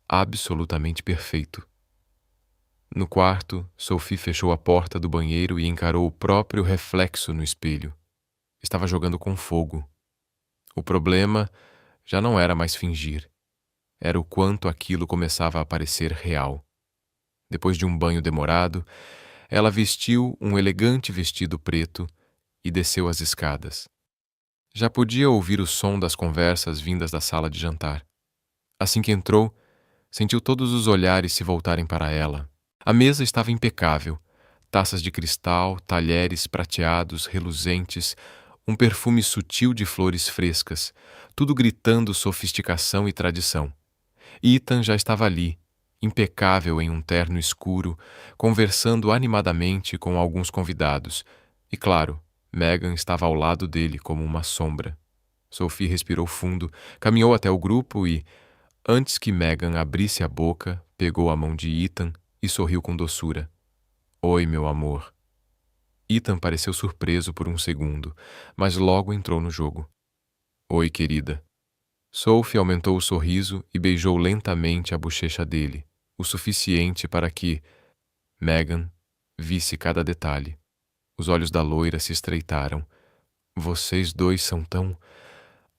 Absolutamente perfeito. No quarto, Sophie fechou a porta do banheiro e encarou o próprio reflexo no espelho. Estava jogando com fogo. O problema já não era mais fingir. Era o quanto aquilo começava a parecer real. Depois de um banho demorado, ela vestiu um elegante vestido preto e desceu as escadas. Já podia ouvir o som das conversas vindas da sala de jantar. Assim que entrou, sentiu todos os olhares se voltarem para ela. A mesa estava impecável. Taças de cristal, talheres prateados, reluzentes, um perfume sutil de flores frescas, tudo gritando sofisticação e tradição. Ethan já estava ali, impecável em um terno escuro, conversando animadamente com alguns convidados. E claro, Megan estava ao lado dele como uma sombra. Sophie respirou fundo, caminhou até o grupo e, antes que Megan abrisse a boca, pegou a mão de Ethan e sorriu com doçura. Oi, meu amor. Ethan pareceu surpreso por um segundo, mas logo entrou no jogo. Oi, querida. Sophie aumentou o sorriso e beijou lentamente a bochecha dele, o suficiente para que Megan visse cada detalhe. Os olhos da loira se estreitaram. Vocês dois são tão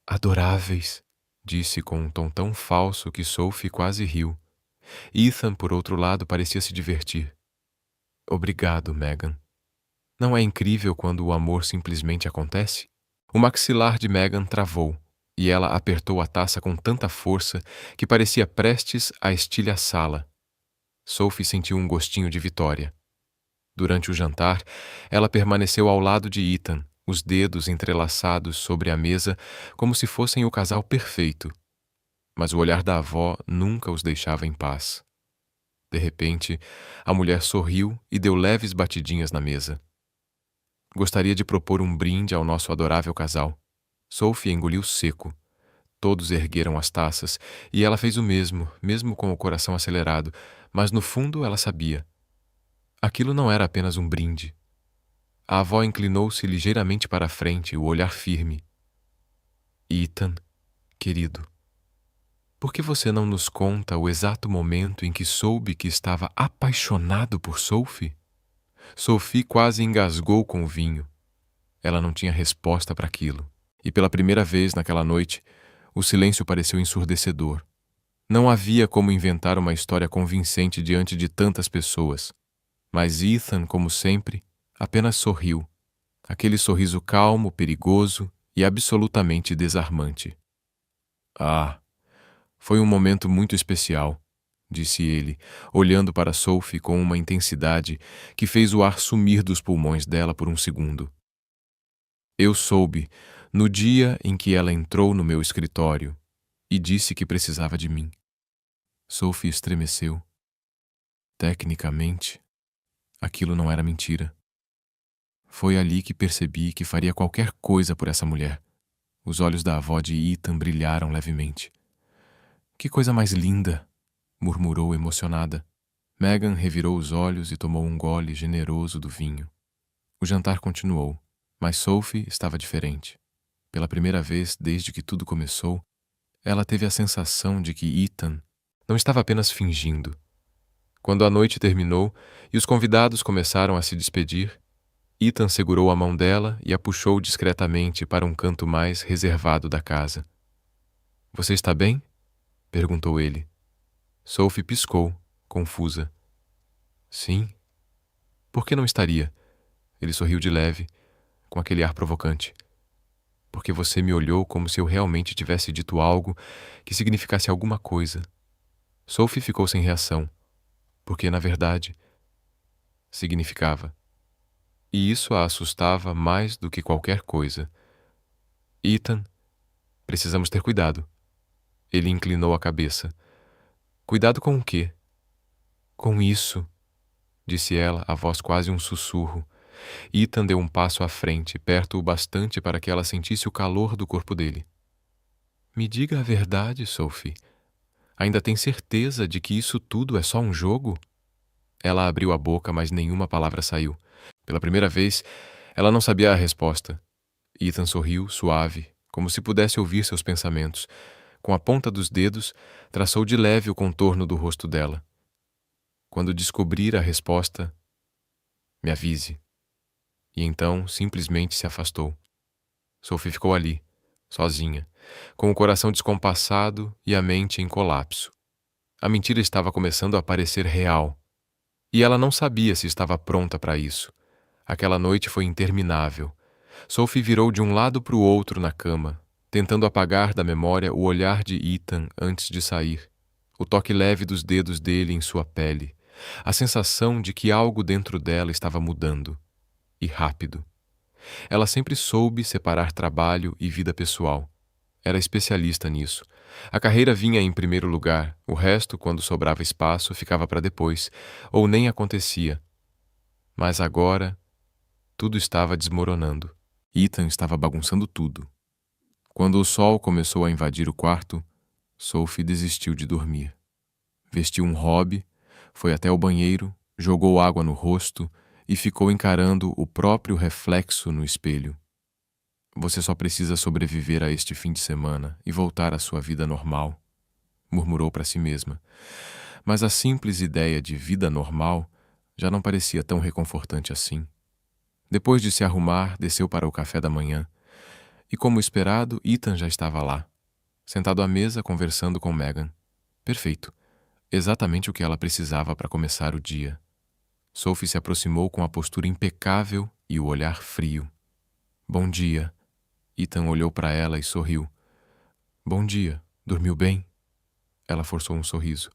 adoráveis, disse com um tom tão falso que Sophie quase riu. Ethan, por outro lado, parecia se divertir. Obrigado, Megan. Não é incrível quando o amor simplesmente acontece? O maxilar de Megan travou, e ela apertou a taça com tanta força que parecia prestes a estilhaçá-la. Sophie sentiu um gostinho de vitória. Durante o jantar, ela permaneceu ao lado de Ethan, os dedos entrelaçados sobre a mesa como se fossem o casal perfeito. Mas o olhar da avó nunca os deixava em paz. De repente, a mulher sorriu e deu leves batidinhas na mesa. Gostaria de propor um brinde ao nosso adorável casal. Sophie engoliu seco. Todos ergueram as taças, e ela fez o mesmo, mesmo com o coração acelerado, mas no fundo ela sabia. Aquilo não era apenas um brinde. A avó inclinou-se ligeiramente para a frente, o olhar firme. Ethan, querido, por que você não nos conta o exato momento em que soube que estava apaixonado por Sophie? Sophie quase engasgou com o vinho. Ela não tinha resposta para aquilo. E pela primeira vez naquela noite, o silêncio pareceu ensurdecedor. Não havia como inventar uma história convincente diante de tantas pessoas. Mas Ethan, como sempre, apenas sorriu. Aquele sorriso calmo, perigoso e absolutamente desarmante. Ah, foi um momento muito especial, disse ele, olhando para Sophie com uma intensidade que fez o ar sumir dos pulmões dela por um segundo. Eu soube, no dia em que ela entrou no meu escritório e disse que precisava de mim. Sophie estremeceu. Tecnicamente, aquilo não era mentira. Foi ali que percebi que faria qualquer coisa por essa mulher. Os olhos da avó de Ethan brilharam levemente. Que coisa mais linda! Murmurou emocionada. Megan revirou os olhos e tomou um gole generoso do vinho. O jantar continuou, mas Sophie estava diferente. Pela primeira vez desde que tudo começou, ela teve a sensação de que Ethan não estava apenas fingindo. Quando a noite terminou e os convidados começaram a se despedir, Ethan segurou a mão dela e a puxou discretamente para um canto mais reservado da casa. — Você está bem? Perguntou ele. Sophie piscou, confusa. — Sim. — Por que não estaria? Ele sorriu de leve. com aquele ar provocante. Porque você me olhou como se eu realmente tivesse dito algo que significasse alguma coisa. Sophie ficou sem reação, porque, na verdade, significava. E isso a assustava mais do que qualquer coisa. Ethan, precisamos ter cuidado. Ele inclinou a cabeça. Cuidado com o quê? Com isso, disse ela, a voz quase um sussurro. Ethan deu um passo à frente, perto o bastante para que ela sentisse o calor do corpo dele. Me diga a verdade, Sophie. Ainda tem certeza de que isso tudo é só um jogo? Ela abriu a boca, mas nenhuma palavra saiu. Pela primeira vez, ela não sabia a resposta. Ethan sorriu, suave, como se pudesse ouvir seus pensamentos. Com a ponta dos dedos, traçou de leve o contorno do rosto dela. Quando descobrir a resposta, me avise. E então simplesmente se afastou. Sophie ficou ali, sozinha, com o coração descompassado e a mente em colapso. A mentira estava começando a parecer real. E ela não sabia se estava pronta para isso. Aquela noite foi interminável. Sophie virou de um lado para o outro na cama, tentando apagar da memória o olhar de Ethan antes de sair, o toque leve dos dedos dele em sua pele, a sensação de que algo dentro dela estava mudando. E rápido. Ela sempre soube separar trabalho e vida pessoal. Era especialista nisso. A carreira vinha em primeiro lugar, o resto, quando sobrava espaço, ficava para depois, ou nem acontecia. Mas agora, tudo estava desmoronando. Ethan estava bagunçando tudo. Quando o sol começou a invadir o quarto, Sophie desistiu de dormir. Vestiu um hobby, foi até o banheiro, jogou água no rosto e ficou encarando o próprio reflexo no espelho. Você só precisa sobreviver a este fim de semana e voltar à sua vida normal, murmurou para si mesma. Mas a simples ideia de vida normal já não parecia tão reconfortante assim. Depois de se arrumar, desceu para o café da manhã. E como esperado, Ethan já estava lá, sentado à mesa conversando com Megan. Perfeito. Exatamente o que ela precisava para começar o dia. Sophie se aproximou com a postura impecável e o olhar frio. Bom dia. Ethan olhou para ela e sorriu. Bom dia. Dormiu bem? Ela forçou um sorriso.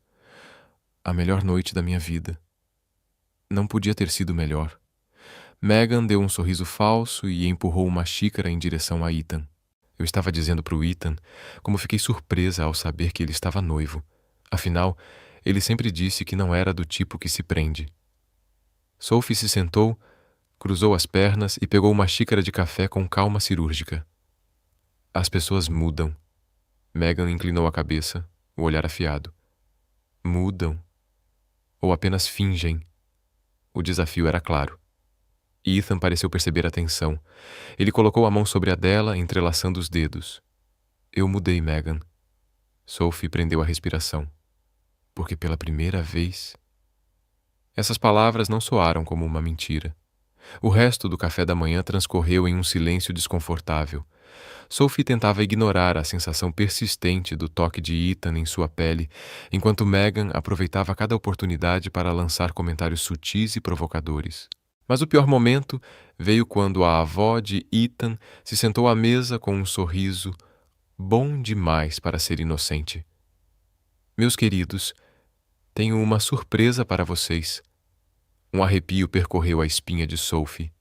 A melhor noite da minha vida. Não podia ter sido melhor. Megan deu um sorriso falso e empurrou uma xícara em direção a Ethan. Eu estava dizendo para o Ethan como fiquei surpresa ao saber que ele estava noivo. Afinal, ele sempre disse que não era do tipo que se prende. Sophie se sentou, cruzou as pernas e pegou uma xícara de café com calma cirúrgica. As pessoas mudam. Megan inclinou a cabeça, o olhar afiado. Mudam. Ou apenas fingem. O desafio era claro. Ethan pareceu perceber a tensão. Ele colocou a mão sobre a dela, entrelaçando os dedos. Eu mudei, Megan. Sophie prendeu a respiração. Porque pela primeira vez... Essas palavras não soaram como uma mentira. O resto do café da manhã transcorreu em um silêncio desconfortável. Sophie tentava ignorar a sensação persistente do toque de Ethan em sua pele, enquanto Megan aproveitava cada oportunidade para lançar comentários sutis e provocadores. Mas o pior momento veio quando a avó de Ethan se sentou à mesa com um sorriso bom demais para ser inocente. Meus queridos, tenho uma surpresa para vocês. Um arrepio percorreu a espinha de Sophie.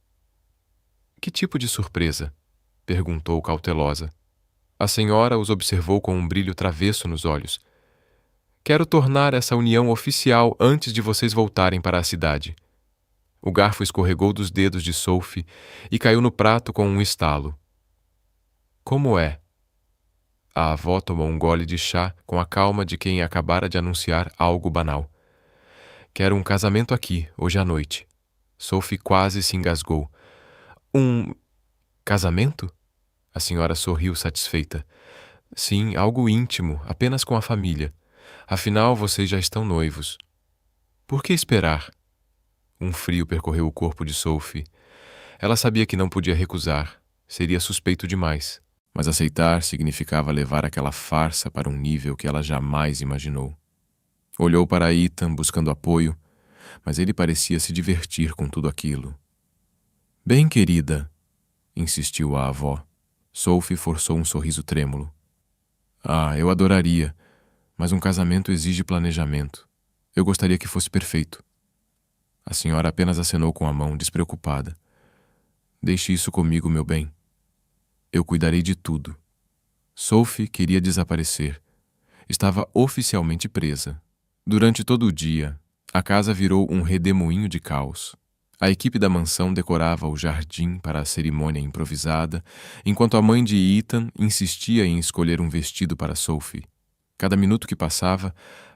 Que tipo de surpresa? Perguntou cautelosa. A senhora os observou com um brilho travesso nos olhos. Quero tornar essa união oficial antes de vocês voltarem para a cidade. O garfo escorregou dos dedos de Sophie e caiu no prato com um estalo. Como é? A avó tomou um gole de chá com a calma de quem acabara de anunciar algo banal. Quero um casamento aqui, hoje à noite. Sophie quase se engasgou. Um casamento? A senhora sorriu satisfeita. Sim, algo íntimo, apenas com a família. Afinal, vocês já estão noivos. Por que esperar? Um frio percorreu o corpo de Sophie. Ela sabia que não podia recusar. Seria suspeito demais. Mas aceitar significava levar aquela farsa para um nível que ela jamais imaginou. Olhou para Ethan buscando apoio, mas ele parecia se divertir com tudo aquilo. Bem, querida, insistiu a avó. Sophie forçou um sorriso trêmulo. Ah, eu adoraria, mas um casamento exige planejamento. Eu gostaria que fosse perfeito. A senhora apenas acenou com a mão, despreocupada. Deixe isso comigo, meu bem. Eu cuidarei de tudo. Sophie queria desaparecer. Estava oficialmente presa. Durante todo o dia, a casa virou um redemoinho de caos. A equipe da mansão decorava o jardim para a cerimônia improvisada, enquanto a mãe de Ethan insistia em escolher um vestido para Sophie. Cada minuto que passava,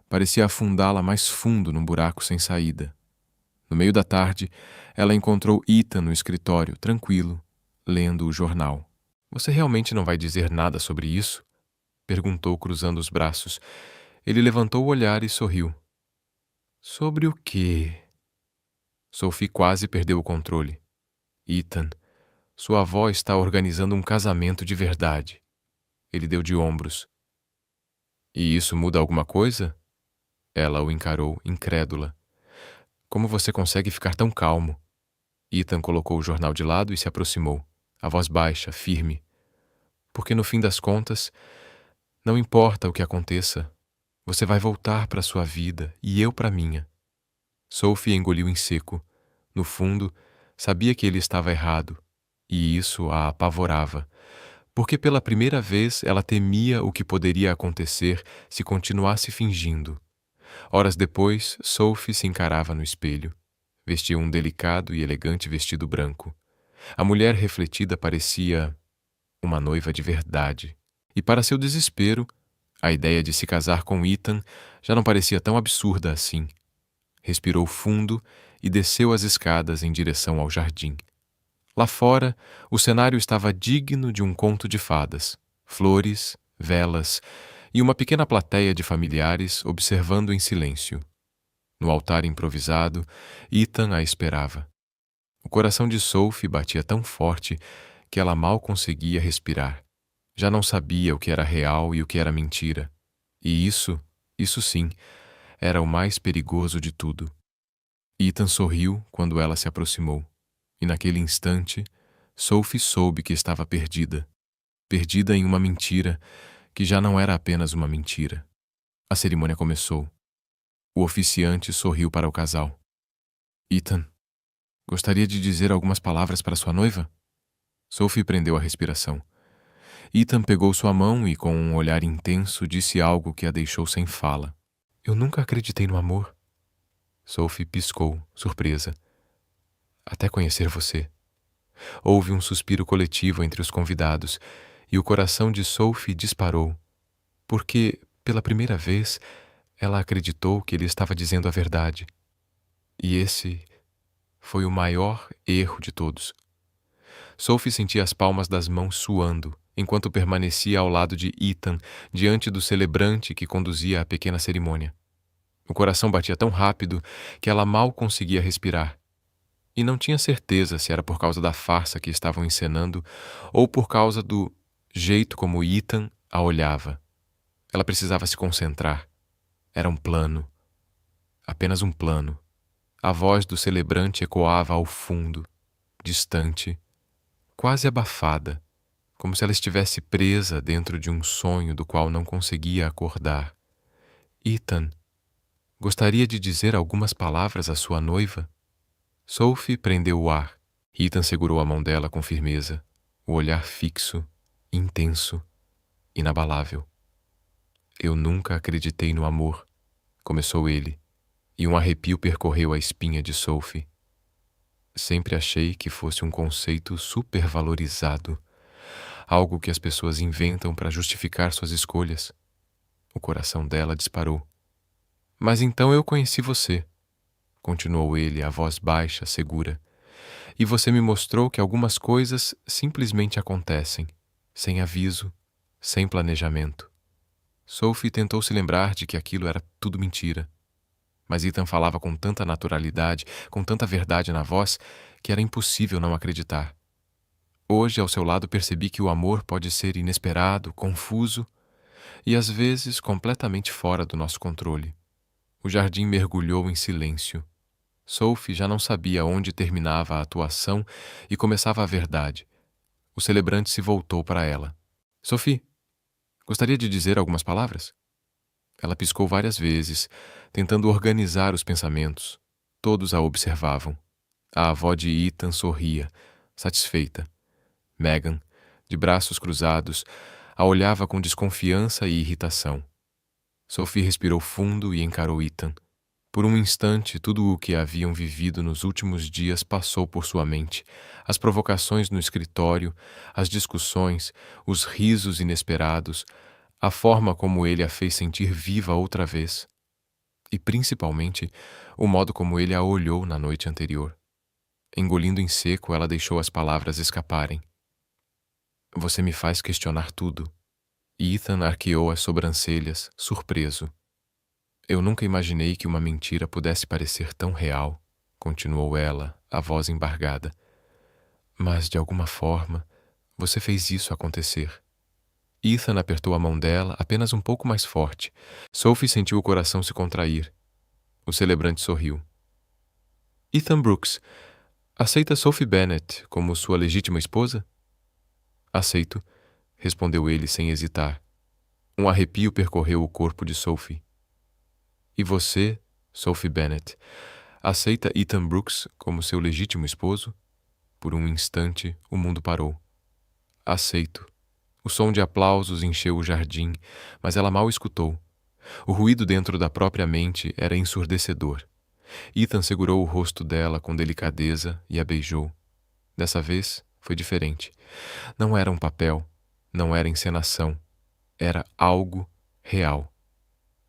parecia afundá-la mais fundo num buraco sem saída. No meio da tarde, ela encontrou Ethan no escritório, tranquilo, lendo o jornal. Você realmente não vai dizer nada sobre isso? Perguntou, cruzando os braços. Ele levantou o olhar e sorriu. Sobre o quê? Sophie quase perdeu o controle. Ethan, sua avó está organizando um casamento de verdade. Ele deu de ombros. E isso muda alguma coisa? Ela o encarou, incrédula. Como você consegue ficar tão calmo? Ethan colocou o jornal de lado e se aproximou, a voz baixa, firme. Porque no fim das contas, não importa o que aconteça, você vai voltar para sua vida e eu para a minha. Sophie engoliu em seco. No fundo, sabia que ele estava errado, e isso a apavorava, porque pela primeira vez ela temia o que poderia acontecer se continuasse fingindo. Horas depois, Sophie se encarava no espelho. Vestia um delicado e elegante vestido branco. A mulher refletida parecia uma noiva de verdade. E para seu desespero, a ideia de se casar com Ethan já não parecia tão absurda assim. Respirou fundo e desceu as escadas em direção ao jardim. Lá fora, o cenário estava digno de um conto de fadas. Flores, velas e uma pequena plateia de familiares observando em silêncio. No altar improvisado, Ethan a esperava. O coração de Sophie batia tão forte que ela mal conseguia respirar. Já não sabia o que era real e o que era mentira. E isso sim, era o mais perigoso de tudo. Ethan sorriu quando ela se aproximou. E naquele instante, Sophie soube que estava perdida. Perdida em uma mentira que já não era apenas uma mentira. A cerimônia começou. O oficiante sorriu para o casal. Ethan, gostaria de dizer algumas palavras para sua noiva? Sophie prendeu a respiração. Ethan pegou sua mão e, com um olhar intenso, disse algo que a deixou sem fala. Eu nunca acreditei no amor. Sophie piscou, surpresa. Até conhecer você. Houve um suspiro coletivo entre os convidados e o coração de Sophie disparou, porque, pela primeira vez, ela acreditou que ele estava dizendo a verdade. E esse foi o maior erro de todos. Sophie sentia as palmas das mãos suando, enquanto permanecia ao lado de Ethan, diante do celebrante que conduzia a pequena cerimônia. O coração batia tão rápido que ela mal conseguia respirar. E não tinha certeza se era por causa da farsa que estavam encenando ou por causa do jeito como Ethan a olhava. Ela precisava se concentrar. Era um plano. Apenas um plano. A voz do celebrante ecoava ao fundo, distante, quase abafada, como se ela estivesse presa dentro de um sonho do qual não conseguia acordar. Ethan, gostaria de dizer algumas palavras à sua noiva? Sophie prendeu o ar. Ethan segurou a mão dela com firmeza, o olhar fixo, intenso, inabalável. Eu nunca acreditei no amor, começou ele, e um arrepio percorreu a espinha de Sophie. Sempre achei que fosse um conceito supervalorizado, algo que as pessoas inventam para justificar suas escolhas. O coração dela disparou. Mas então eu conheci você, continuou ele, a voz baixa, segura, e você me mostrou que algumas coisas simplesmente acontecem, sem aviso, sem planejamento. Sophie tentou se lembrar de que aquilo era tudo mentira. Mas Ethan falava com tanta naturalidade, com tanta verdade na voz, que era impossível não acreditar. Hoje, ao seu lado, percebi que o amor pode ser inesperado, confuso e, às vezes, completamente fora do nosso controle. O jardim mergulhou em silêncio. Sophie já não sabia onde terminava a atuação e começava a verdade. O celebrante se voltou para ela. Sophie, gostaria de dizer algumas palavras? Ela piscou várias vezes, tentando organizar os pensamentos. Todos a observavam. A avó de Ethan sorria, satisfeita. Megan, de braços cruzados, a olhava com desconfiança e irritação. Sophie respirou fundo e encarou Ethan. Por um instante, tudo o que haviam vivido nos últimos dias passou por sua mente. As provocações no escritório, as discussões, os risos inesperados, a forma como ele a fez sentir viva outra vez. E, principalmente, o modo como ele a olhou na noite anterior. Engolindo em seco, ela deixou as palavras escaparem. Você me faz questionar tudo. Ethan arqueou as sobrancelhas, surpreso. Eu nunca imaginei que uma mentira pudesse parecer tão real, continuou ela, a voz embargada. Mas, de alguma forma, você fez isso acontecer. Ethan apertou a mão dela apenas um pouco mais forte. Sophie sentiu o coração se contrair. O celebrante sorriu. Ethan Brooks, aceita Sophie Bennet como sua legítima esposa? Aceito, respondeu ele sem hesitar. Um arrepio percorreu o corpo de Sophie. E você, Sophie Bennet, aceita Ethan Brooks como seu legítimo esposo? Por um instante, o mundo parou. Aceito. O som de aplausos encheu o jardim, mas ela mal escutou. O ruído dentro da própria mente era ensurdecedor. Ethan segurou o rosto dela com delicadeza e a beijou. Dessa vez, foi diferente. Não era um papel, não era encenação. Era algo real.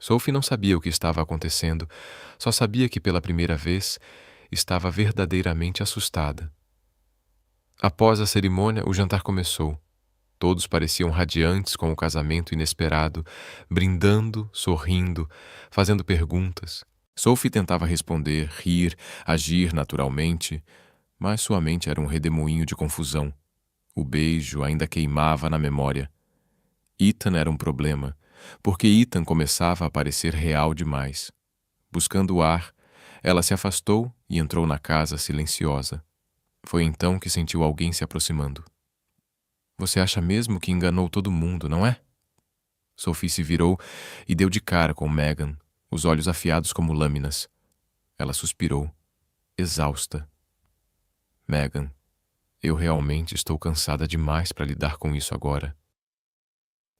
Sophie não sabia o que estava acontecendo, só sabia que pela primeira vez estava verdadeiramente assustada. Após a cerimônia, o jantar começou. Todos pareciam radiantes com o casamento inesperado, brindando, sorrindo, fazendo perguntas. Sophie tentava responder, rir, agir naturalmente, mas sua mente era um redemoinho de confusão. O beijo ainda queimava na memória. Ethan era um problema, porque Ethan começava a parecer real demais. Buscando o ar, ela se afastou e entrou na casa silenciosa. Foi então que sentiu alguém se aproximando. Você acha mesmo que enganou todo mundo, não é? Sophie se virou e deu de cara com Megan, os olhos afiados como lâminas. Ela suspirou, exausta. Megan, eu realmente estou cansada demais para lidar com isso agora.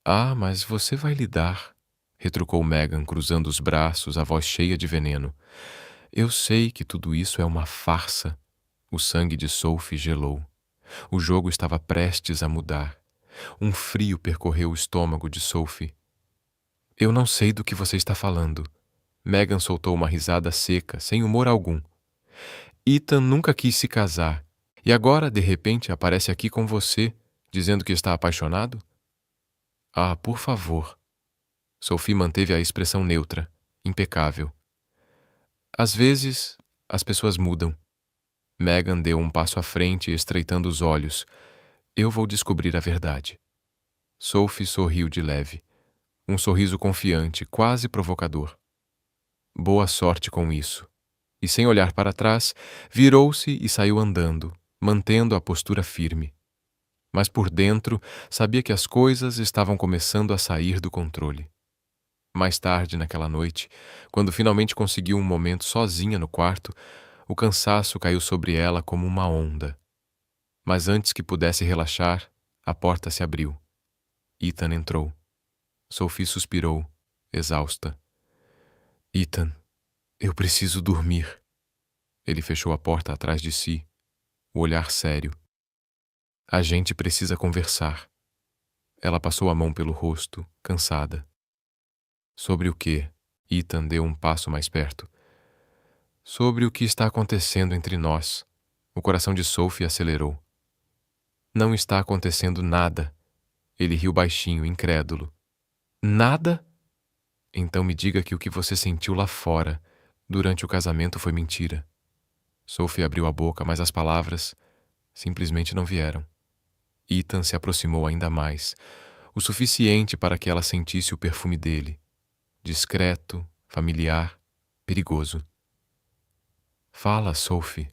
Ah, mas você vai lidar, retrucou Megan, cruzando os braços, a voz cheia de veneno. Eu sei que tudo isso é uma farsa. O sangue de Sophie gelou. O jogo estava prestes a mudar. Um frio percorreu o estômago de Sophie. Eu não sei do que você está falando. Megan soltou uma risada seca, sem humor algum. Ethan nunca quis se casar. E agora, de repente, aparece aqui com você, dizendo que está apaixonado? Ah, por favor. Sophie manteve a expressão neutra, impecável. Às vezes, as pessoas mudam. Megan deu um passo à frente, estreitando os olhos. Eu vou descobrir a verdade. Sophie sorriu de leve. Um sorriso confiante, quase provocador. Boa sorte com isso. E sem olhar para trás, virou-se e saiu andando, mantendo a postura firme. Mas por dentro, sabia que as coisas estavam começando a sair do controle. Mais tarde naquela noite, quando finalmente conseguiu um momento sozinha no quarto, o cansaço caiu sobre ela como uma onda. Mas antes que pudesse relaxar, a porta se abriu. Ethan entrou. Sophie suspirou, exausta. Ethan, eu preciso dormir. Ele fechou a porta atrás de si, o olhar sério. A gente precisa conversar. Ela passou a mão pelo rosto, cansada. Sobre o quê? Ethan deu um passo mais perto. Sobre o que está acontecendo entre nós. O coração de Sophie acelerou. Não está acontecendo nada. Ele riu baixinho, incrédulo. Nada? Então me diga que o que você sentiu lá fora, durante o casamento, foi mentira. Sophie abriu a boca, mas as palavras simplesmente não vieram. Ethan se aproximou ainda mais, o suficiente para que ela sentisse o perfume dele. Discreto, familiar, perigoso. Fala, Sophie.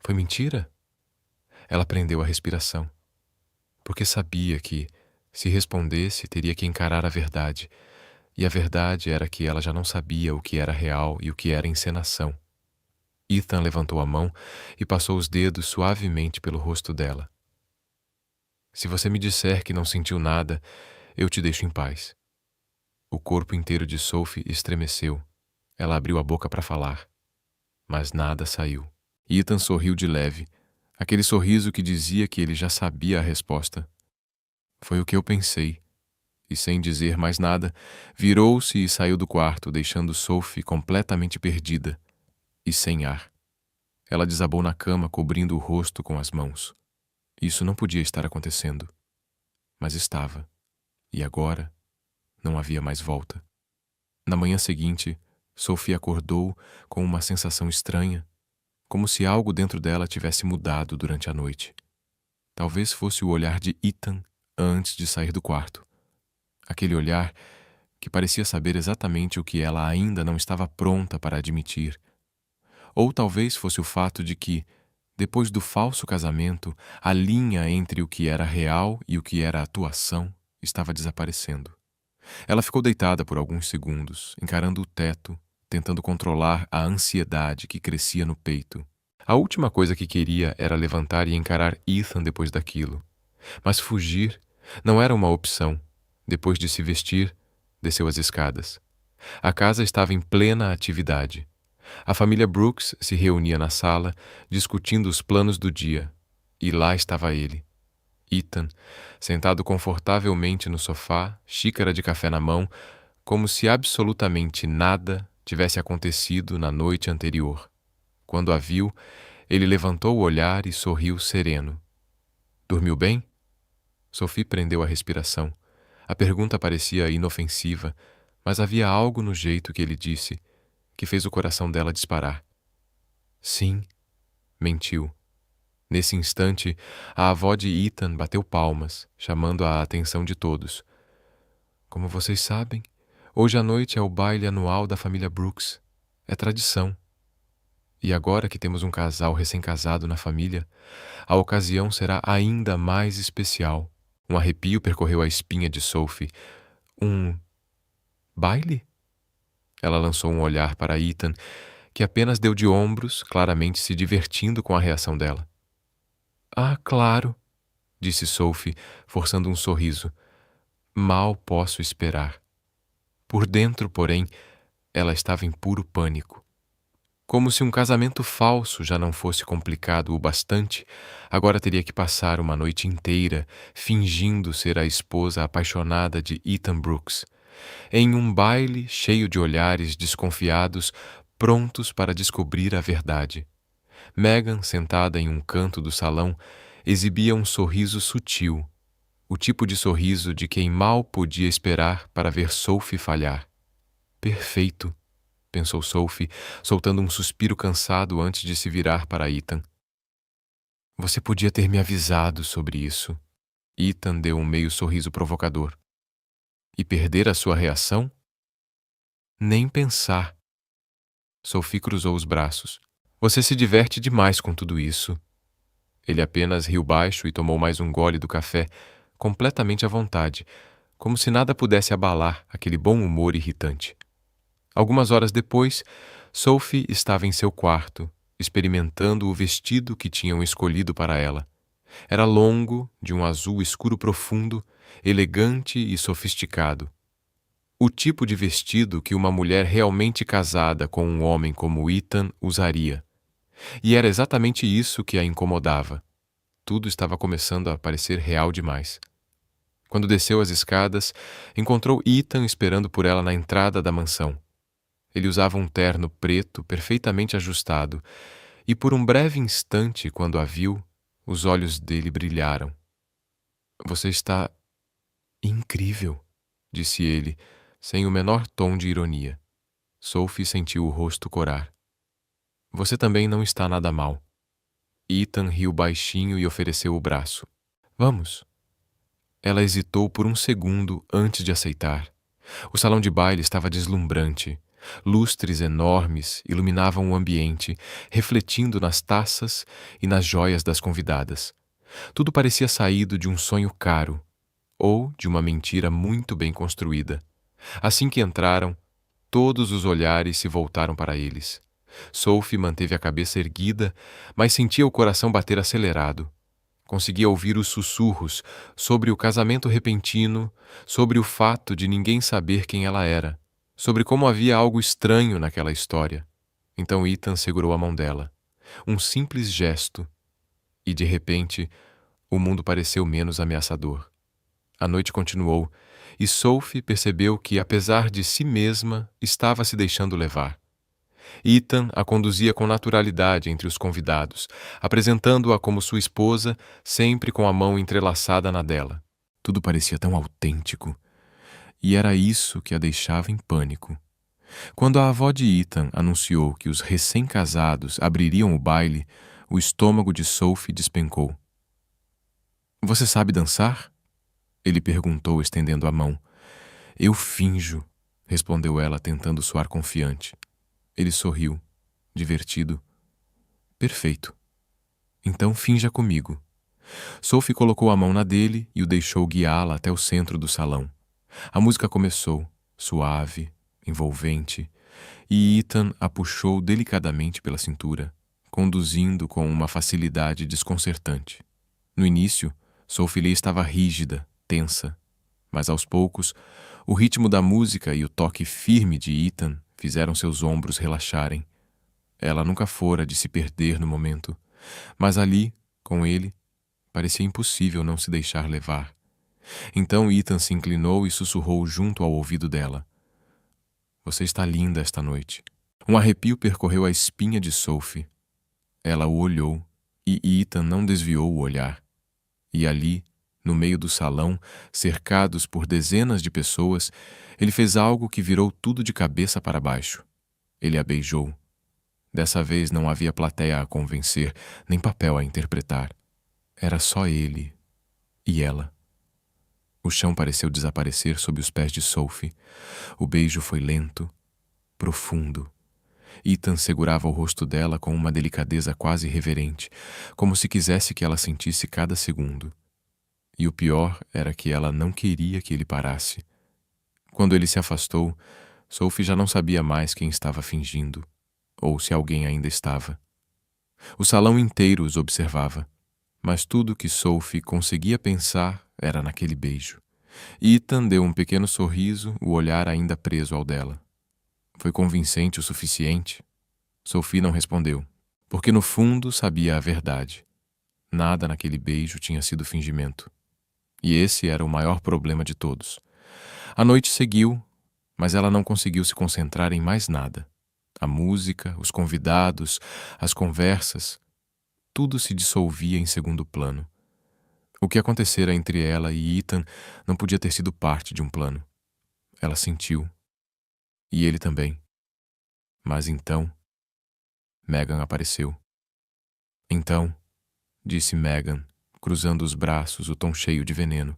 Foi mentira? Ela prendeu a respiração. porque sabia que, se respondesse, teria que encarar a verdade, e a verdade era que ela já não sabia o que era real e o que era encenação. Ethan levantou a mão e passou os dedos suavemente pelo rosto dela. Se você me disser que não sentiu nada, eu te deixo em paz. O corpo inteiro de Sophie estremeceu. Ela abriu a boca para falar, mas nada saiu. Ethan sorriu de leve, aquele sorriso que dizia que ele já sabia a resposta. Foi o que eu pensei, e sem dizer mais nada, virou-se e saiu do quarto, deixando Sophie completamente perdida e sem ar. Ela desabou na cama, cobrindo o rosto com as mãos. Isso não podia estar acontecendo, mas estava, e agora não havia mais volta. Na manhã seguinte, Sophie acordou com uma sensação estranha, como se algo dentro dela tivesse mudado durante a noite. Talvez fosse o olhar de Ethan antes de sair do quarto. Aquele olhar que parecia saber exatamente o que ela ainda não estava pronta para admitir. Ou talvez fosse o fato de que, depois do falso casamento, a linha entre o que era real e o que era atuação estava desaparecendo. Ela ficou deitada por alguns segundos, encarando o teto, tentando controlar a ansiedade que crescia no peito. A última coisa que queria era levantar e encarar Ethan depois daquilo. Mas fugir não era uma opção. Depois de se vestir, desceu as escadas. A casa estava em plena atividade. A família Brooks se reunia na sala, discutindo os planos do dia. E lá estava ele, Ethan, sentado confortavelmente no sofá, xícara de café na mão, como se absolutamente nada tivesse acontecido na noite anterior. Quando a viu, ele levantou o olhar e sorriu sereno. Dormiu bem? Sophie prendeu a respiração. A pergunta parecia inofensiva, mas havia algo no jeito que ele disse que fez o coração dela disparar. Sim, mentiu. Nesse instante, a avó de Ethan bateu palmas, chamando a atenção de todos. Como vocês sabem, hoje à noite é o baile anual da família Brooks. É tradição. E agora que temos um casal recém-casado na família, a ocasião será ainda mais especial. Um arrepio percorreu a espinha de Sophie. Um baile? Ela lançou um olhar para Ethan, que apenas deu de ombros, claramente se divertindo com a reação dela. Ah, claro, disse Sophie, forçando um sorriso. Mal posso esperar. Por dentro, porém, ela estava em puro pânico. Como se um casamento falso já não fosse complicado o bastante, agora teria que passar uma noite inteira fingindo ser a esposa apaixonada de Ethan Brooks, em um baile cheio de olhares desconfiados, prontos para descobrir a verdade. Megan, sentada em um canto do salão, exibia um sorriso sutil, o tipo de sorriso de quem mal podia esperar para ver Sophie falhar. Perfeito, pensou Sophie, soltando um suspiro cansado antes de se virar para Ethan. Você podia ter me avisado sobre isso. Ethan deu um meio sorriso provocador. E perder a sua reação? Nem pensar. Sophie cruzou os braços. Você se diverte demais com tudo isso. Ele apenas riu baixo e tomou mais um gole do café, completamente à vontade, como se nada pudesse abalar aquele bom humor irritante. Algumas horas depois, Sophie estava em seu quarto, experimentando o vestido que tinham escolhido para ela. Era longo, de um azul escuro profundo, elegante e sofisticado. O tipo de vestido que uma mulher realmente casada com um homem como Ethan usaria. E era exatamente isso que a incomodava. Tudo estava começando a parecer real demais. Quando desceu as escadas, encontrou Ethan esperando por ela na entrada da mansão. Ele usava um terno preto perfeitamente ajustado, e por um breve instante, quando a viu, os olhos dele brilharam. Você está incrível, disse ele, sem o menor tom de ironia. Sophie sentiu o rosto corar. Você também não está nada mal. Ethan riu baixinho e ofereceu o braço. Vamos. Ela hesitou por um segundo antes de aceitar. O salão de baile estava deslumbrante. Lustres enormes iluminavam o ambiente, refletindo nas taças e nas joias das convidadas. Tudo parecia saído de um sonho caro ou de uma mentira muito bem construída. Assim que entraram, todos os olhares se voltaram para eles. Sophie manteve a cabeça erguida, mas sentia o coração bater acelerado. Conseguia ouvir os sussurros sobre o casamento repentino, sobre o fato de ninguém saber quem ela era, sobre como havia algo estranho naquela história. Então Ethan segurou a mão dela. Um simples gesto, e de repente, o mundo pareceu menos ameaçador. A noite continuou, e Sophie percebeu que, apesar de si mesma, estava se deixando levar. Ethan a conduzia com naturalidade entre os convidados, apresentando-a como sua esposa, sempre com a mão entrelaçada na dela. Tudo parecia tão autêntico, e era isso que a deixava em pânico. Quando a avó de Ethan anunciou que os recém-casados abririam o baile, o estômago de Sophie despencou. "Você sabe dançar?" Ele perguntou, estendendo a mão. "Eu finjo", respondeu ela, tentando soar confiante. Ele sorriu, divertido. "Perfeito. Então finja comigo." Sophie colocou a mão na dele e o deixou guiá-la até o centro do salão. A música começou, suave, envolvente, e Ethan a puxou delicadamente pela cintura, conduzindo com uma facilidade desconcertante. No início, Sophie Lee estava rígida, tensa, mas aos poucos, o ritmo da música e o toque firme de Ethan fizeram seus ombros relaxarem. Ela nunca fora de se perder no momento, mas ali, com ele, parecia impossível não se deixar levar. Então Ethan se inclinou e sussurrou junto ao ouvido dela. "Você está linda esta noite." Um arrepio percorreu a espinha de Sophie. Ela o olhou, e Ethan não desviou o olhar. E ali, no meio do salão, cercados por dezenas de pessoas, ele fez algo que virou tudo de cabeça para baixo. Ele a beijou. Dessa vez não havia plateia a convencer, nem papel a interpretar. Era só ele e ela. O chão pareceu desaparecer sob os pés de Sophie. O beijo foi lento, profundo. Ethan segurava o rosto dela com uma delicadeza quase reverente, como se quisesse que ela sentisse cada segundo. E o pior era que ela não queria que ele parasse. Quando ele se afastou, Sophie já não sabia mais quem estava fingindo, ou se alguém ainda estava. O salão inteiro os observava, mas tudo que Sophie conseguia pensar era naquele beijo. Ethan deu um pequeno sorriso, o olhar ainda preso ao dela. Foi convincente o suficiente? Sophie não respondeu, porque no fundo sabia a verdade. Nada naquele beijo tinha sido fingimento. E esse era o maior problema de todos. A noite seguiu, mas ela não conseguiu se concentrar em mais nada. A música, os convidados, as conversas, tudo se dissolvia em segundo plano. O que acontecera entre ela e Ethan não podia ter sido parte de um plano. Ela sentiu. E ele também. Mas então, Megan apareceu. "Então", disse Megan, cruzando os braços, o tom cheio de veneno,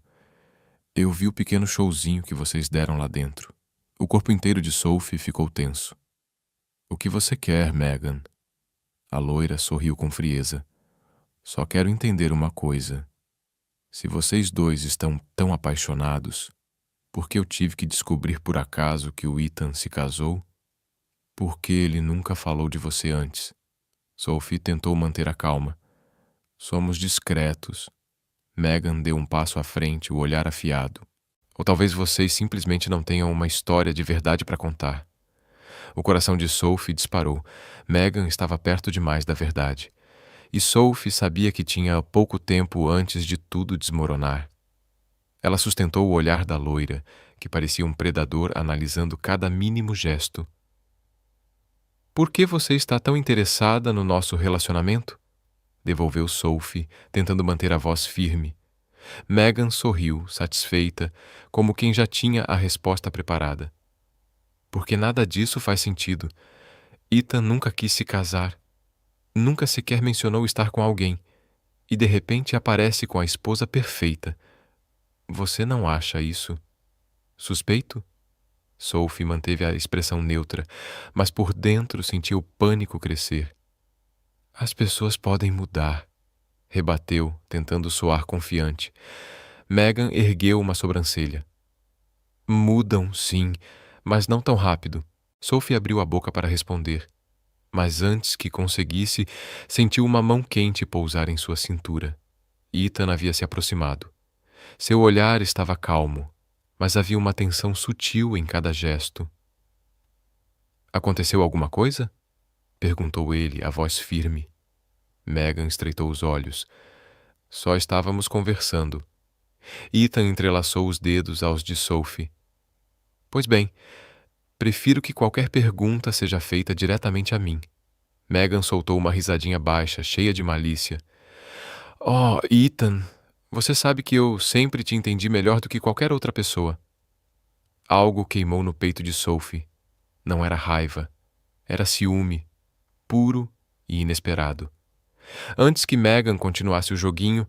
"eu vi o pequeno showzinho que vocês deram lá dentro." O corpo inteiro de Sophie ficou tenso. "O que você quer, Megan?" A loira sorriu com frieza. "Só quero entender uma coisa. Se vocês dois estão tão apaixonados, por que eu tive que descobrir por acaso que o Ethan se casou? Por que ele nunca falou de você antes?" Sophie tentou manter a calma. "Somos discretos." Megan deu um passo à frente, o olhar afiado. "Ou talvez vocês simplesmente não tenham uma história de verdade para contar." O coração de Sophie disparou. Megan estava perto demais da verdade. E Sophie sabia que tinha pouco tempo antes de tudo desmoronar. Ela sustentou o olhar da loira, que parecia um predador analisando cada mínimo gesto. "Por que você está tão interessada no nosso relacionamento?" devolveu Sophie, tentando manter a voz firme. Megan sorriu, satisfeita, como quem já tinha a resposta preparada. "Porque nada disso faz sentido. Ethan nunca quis se casar. Nunca sequer mencionou estar com alguém. E de repente aparece com a esposa perfeita. Você não acha isso suspeito?" Sophie manteve a expressão neutra, mas por dentro sentiu o pânico crescer. "As pessoas podem mudar." rebateu, tentando soar confiante. Megan ergueu uma sobrancelha. Mudam, sim, mas não tão rápido. Sophie abriu a boca para responder, mas antes que conseguisse, sentiu uma mão quente pousar em sua cintura. Ethan havia se aproximado. Seu olhar estava calmo, mas havia uma tensão sutil em cada gesto. Aconteceu alguma coisa? Perguntou ele, a voz firme. Megan estreitou os olhos. Só estávamos conversando. Ethan entrelaçou os dedos aos de Sophie. Pois bem, prefiro que qualquer pergunta seja feita diretamente a mim. Megan soltou uma risadinha baixa, cheia de malícia. Oh, Ethan, você sabe que eu sempre te entendi melhor do que qualquer outra pessoa. Algo queimou no peito de Sophie. Não era raiva. Era ciúme, puro e inesperado. Antes que Megan continuasse o joguinho,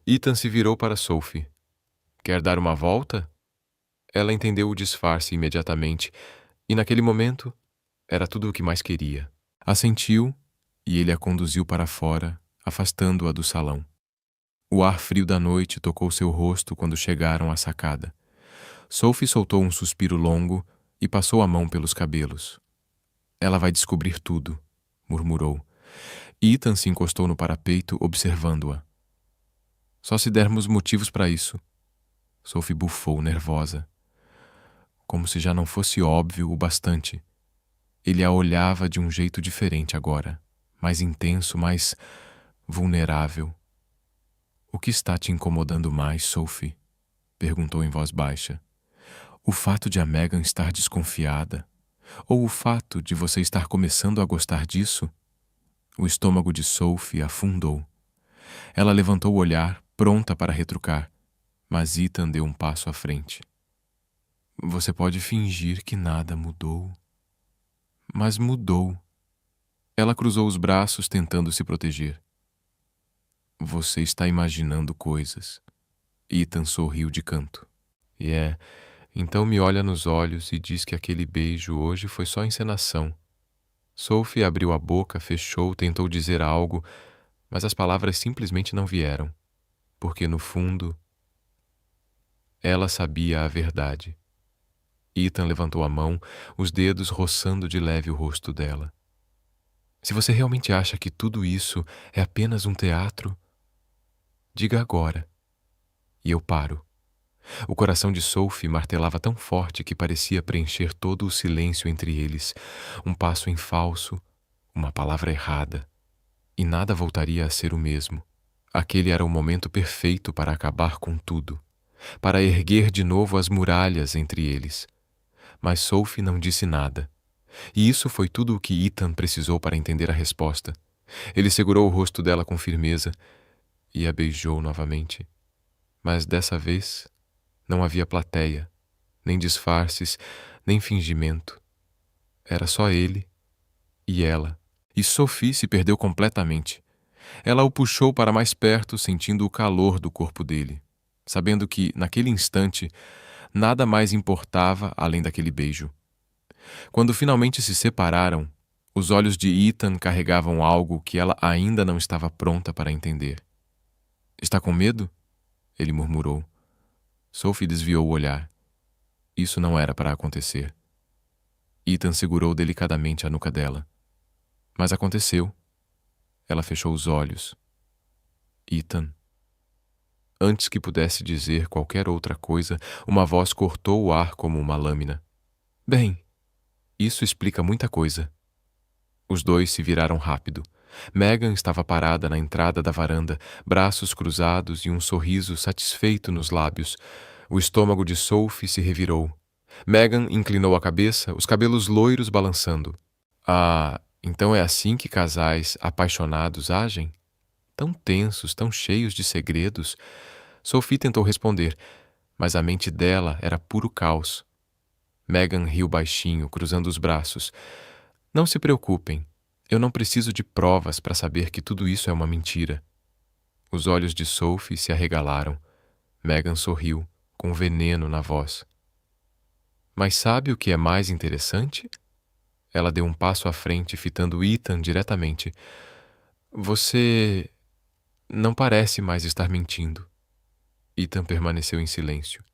Ethan se virou para Sophie. Quer dar uma volta? Ela entendeu o disfarce imediatamente, e naquele momento era tudo o que mais queria. Assentiu, e ele a conduziu para fora, afastando-a do salão. O ar frio da noite tocou seu rosto quando chegaram à sacada. Sophie soltou um suspiro longo e passou a mão pelos cabelos. Ela vai descobrir tudo, murmurou. Ethan se encostou no parapeito, observando-a. Só se dermos motivos para isso. Sophie bufou, nervosa. Como se já não fosse óbvio o bastante. Ele a olhava de um jeito diferente agora, mais intenso, mais vulnerável. O que está te incomodando mais, Sophie? Perguntou em voz baixa. O fato de a Megan estar desconfiada? Ou o fato de você estar começando a gostar disso? O estômago de Sophie afundou. Ela levantou o olhar, pronta para retrucar, mas Ethan deu um passo à frente. Você pode fingir que nada mudou. Mas mudou. Ela cruzou os braços, tentando se proteger. Você está imaginando coisas. Ethan sorriu de canto. Então me olha nos olhos e diz que aquele beijo hoje foi só encenação. Sophie abriu a boca, fechou, tentou dizer algo, mas as palavras simplesmente não vieram, porque no fundo ela sabia a verdade. Ethan levantou a mão, os dedos roçando de leve o rosto dela. Se você realmente acha que tudo isso é apenas um teatro, diga agora. E eu paro. O coração de Sophie martelava tão forte que parecia preencher todo o silêncio entre eles. Um passo em falso, uma palavra errada, e nada voltaria a ser o mesmo. Aquele era o momento perfeito para acabar com tudo, para erguer de novo as muralhas entre eles. Mas Sophie não disse nada. E isso foi tudo o que Ethan precisou para entender a resposta. Ele segurou o rosto dela com firmeza e a beijou novamente. Mas dessa vez não havia plateia, nem disfarces, nem fingimento. Era só ele e ela. E Sophie se perdeu completamente. Ela o puxou para mais perto, sentindo o calor do corpo dele, sabendo que, naquele instante, nada mais importava além daquele beijo. Quando finalmente se separaram, os olhos de Ethan carregavam algo que ela ainda não estava pronta para entender. Está com medo? Ele murmurou. Sophie desviou o olhar. Isso não era para acontecer. Ethan segurou delicadamente a nuca dela. Mas aconteceu. Ela fechou os olhos. Ethan. Antes que pudesse dizer qualquer outra coisa, uma voz cortou o ar como uma lâmina. Bem, isso explica muita coisa. Os dois se viraram rápido. Megan estava parada na entrada da varanda, braços cruzados e um sorriso satisfeito nos lábios. O estômago de Sophie se revirou. Megan inclinou a cabeça, os cabelos loiros balançando. Ah, então é assim que casais apaixonados agem? Tão tensos, tão cheios de segredos. Sophie tentou responder, mas a mente dela era puro caos. Megan riu baixinho, cruzando os braços. Não se preocupem, eu não preciso de provas para saber que tudo isso é uma mentira. Os olhos de Sophie se arregalaram. Megan sorriu, com veneno na voz. Mas sabe o que é mais interessante? Ela deu um passo à frente, fitando Ethan diretamente. Você Não parece mais estar mentindo. Ethan permaneceu em silêncio,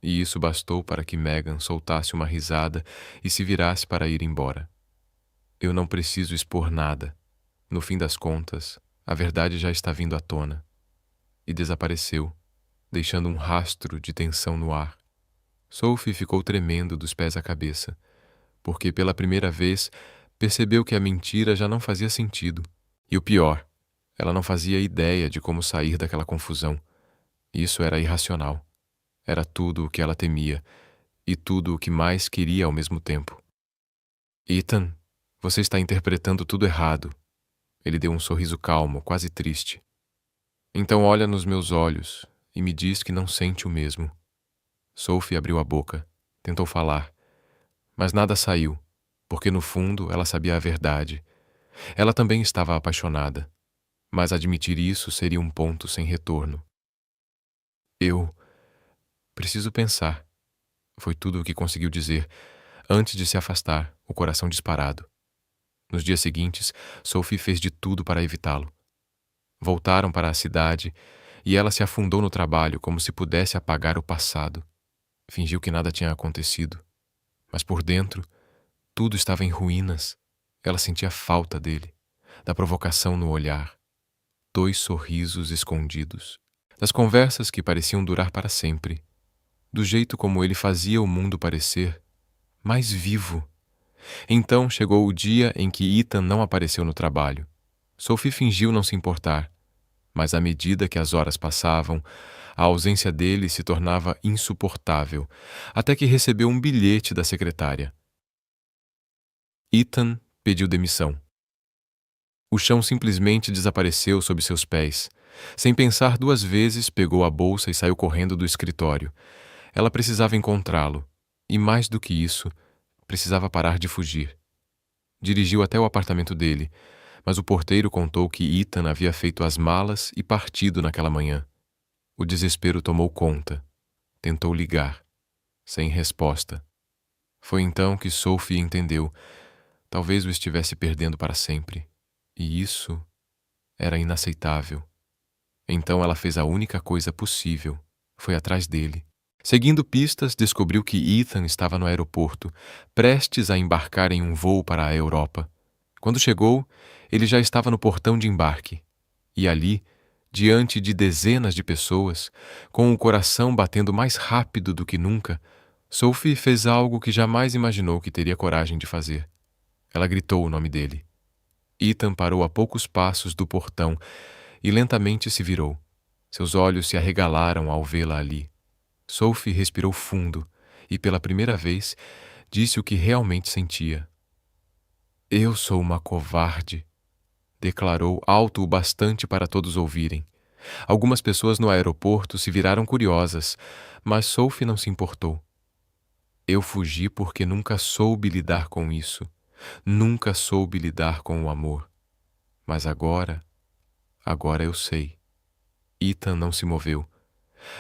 e isso bastou para que Megan soltasse uma risada e se virasse para ir embora. Eu não preciso expor nada. No fim das contas, a verdade já está vindo à tona. E desapareceu, deixando um rastro de tensão no ar. Sophie ficou tremendo dos pés à cabeça, porque pela primeira vez percebeu que a mentira já não fazia sentido. E o pior, ela não fazia ideia de como sair daquela confusão. Isso era irracional. Era tudo o que ela temia, e tudo o que mais queria ao mesmo tempo. Ethan, você está interpretando tudo errado. Ele deu um sorriso calmo, quase triste. Então olha nos meus olhos e me diz que não sente o mesmo. Sophie abriu a boca, tentou falar, mas nada saiu, porque no fundo ela sabia a verdade. Ela também estava apaixonada, mas admitir isso seria um ponto sem retorno. Eu preciso pensar, foi tudo o que conseguiu dizer, antes de se afastar, o coração disparado. Nos dias seguintes, Sophie fez de tudo para evitá-lo. Voltaram para a cidade e ela se afundou no trabalho como se pudesse apagar o passado. Fingiu que nada tinha acontecido, mas por dentro, tudo estava em ruínas. Ela sentia falta dele, da provocação no olhar, 2 sorrisos escondidos, das conversas que pareciam durar para sempre, do jeito como ele fazia o mundo parecer mais vivo. Então chegou o dia em que Ethan não apareceu no trabalho. Sophie fingiu não se importar, mas à medida que as horas passavam, a ausência dele se tornava insuportável, até que recebeu um bilhete da secretária. Ethan pediu demissão. O chão simplesmente desapareceu sob seus pés. Sem pensar 2 vezes, pegou a bolsa e saiu correndo do escritório. Ela precisava encontrá-lo, e mais do que isso, precisava parar de fugir. Dirigiu até o apartamento dele, mas o porteiro contou que Ethan havia feito as malas e partido naquela manhã. O desespero tomou conta. Tentou ligar. Sem resposta. Foi então que Sophie entendeu. Talvez o estivesse perdendo para sempre. E isso era inaceitável. Então ela fez a única coisa possível. Foi atrás dele. Seguindo pistas, descobriu que Ethan estava no aeroporto, prestes a embarcar em um voo para a Europa. Quando chegou, ele já estava no portão de embarque. E ali, diante de dezenas de pessoas, com o coração batendo mais rápido do que nunca, Sophie fez algo que jamais imaginou que teria coragem de fazer. Ela gritou o nome dele. Ethan parou a poucos passos do portão e lentamente se virou. Seus olhos se arregalaram ao vê-la ali. Sophie respirou fundo e, pela primeira vez, disse o que realmente sentia. Eu sou uma covarde, declarou alto o bastante para todos ouvirem. Algumas pessoas no aeroporto se viraram curiosas, mas Sophie não se importou. Eu fugi porque nunca soube lidar com isso. Nunca soube lidar com o amor. Mas agora eu sei. Ethan não se moveu.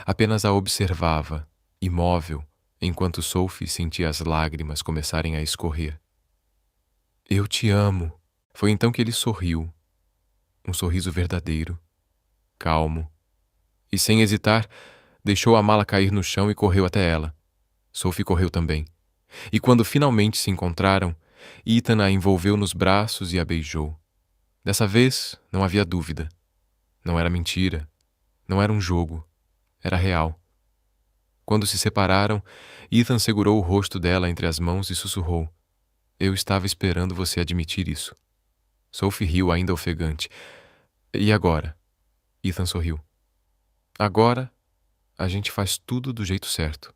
Apenas a observava, imóvel, enquanto Sophie sentia as lágrimas começarem a escorrer. Eu te amo. Foi então que ele sorriu. Um sorriso verdadeiro, calmo. E sem hesitar, deixou a mala cair no chão e correu até ela. Sophie correu também. E quando finalmente se encontraram, Ethan a envolveu nos braços e a beijou. Dessa vez, não havia dúvida. Não era mentira. Não era um jogo. Era real. Quando se separaram, Ethan segurou o rosto dela entre as mãos e sussurrou. Eu estava esperando você admitir isso. Sophie riu ainda ofegante. E agora? Ethan sorriu. Agora, a gente faz tudo do jeito certo.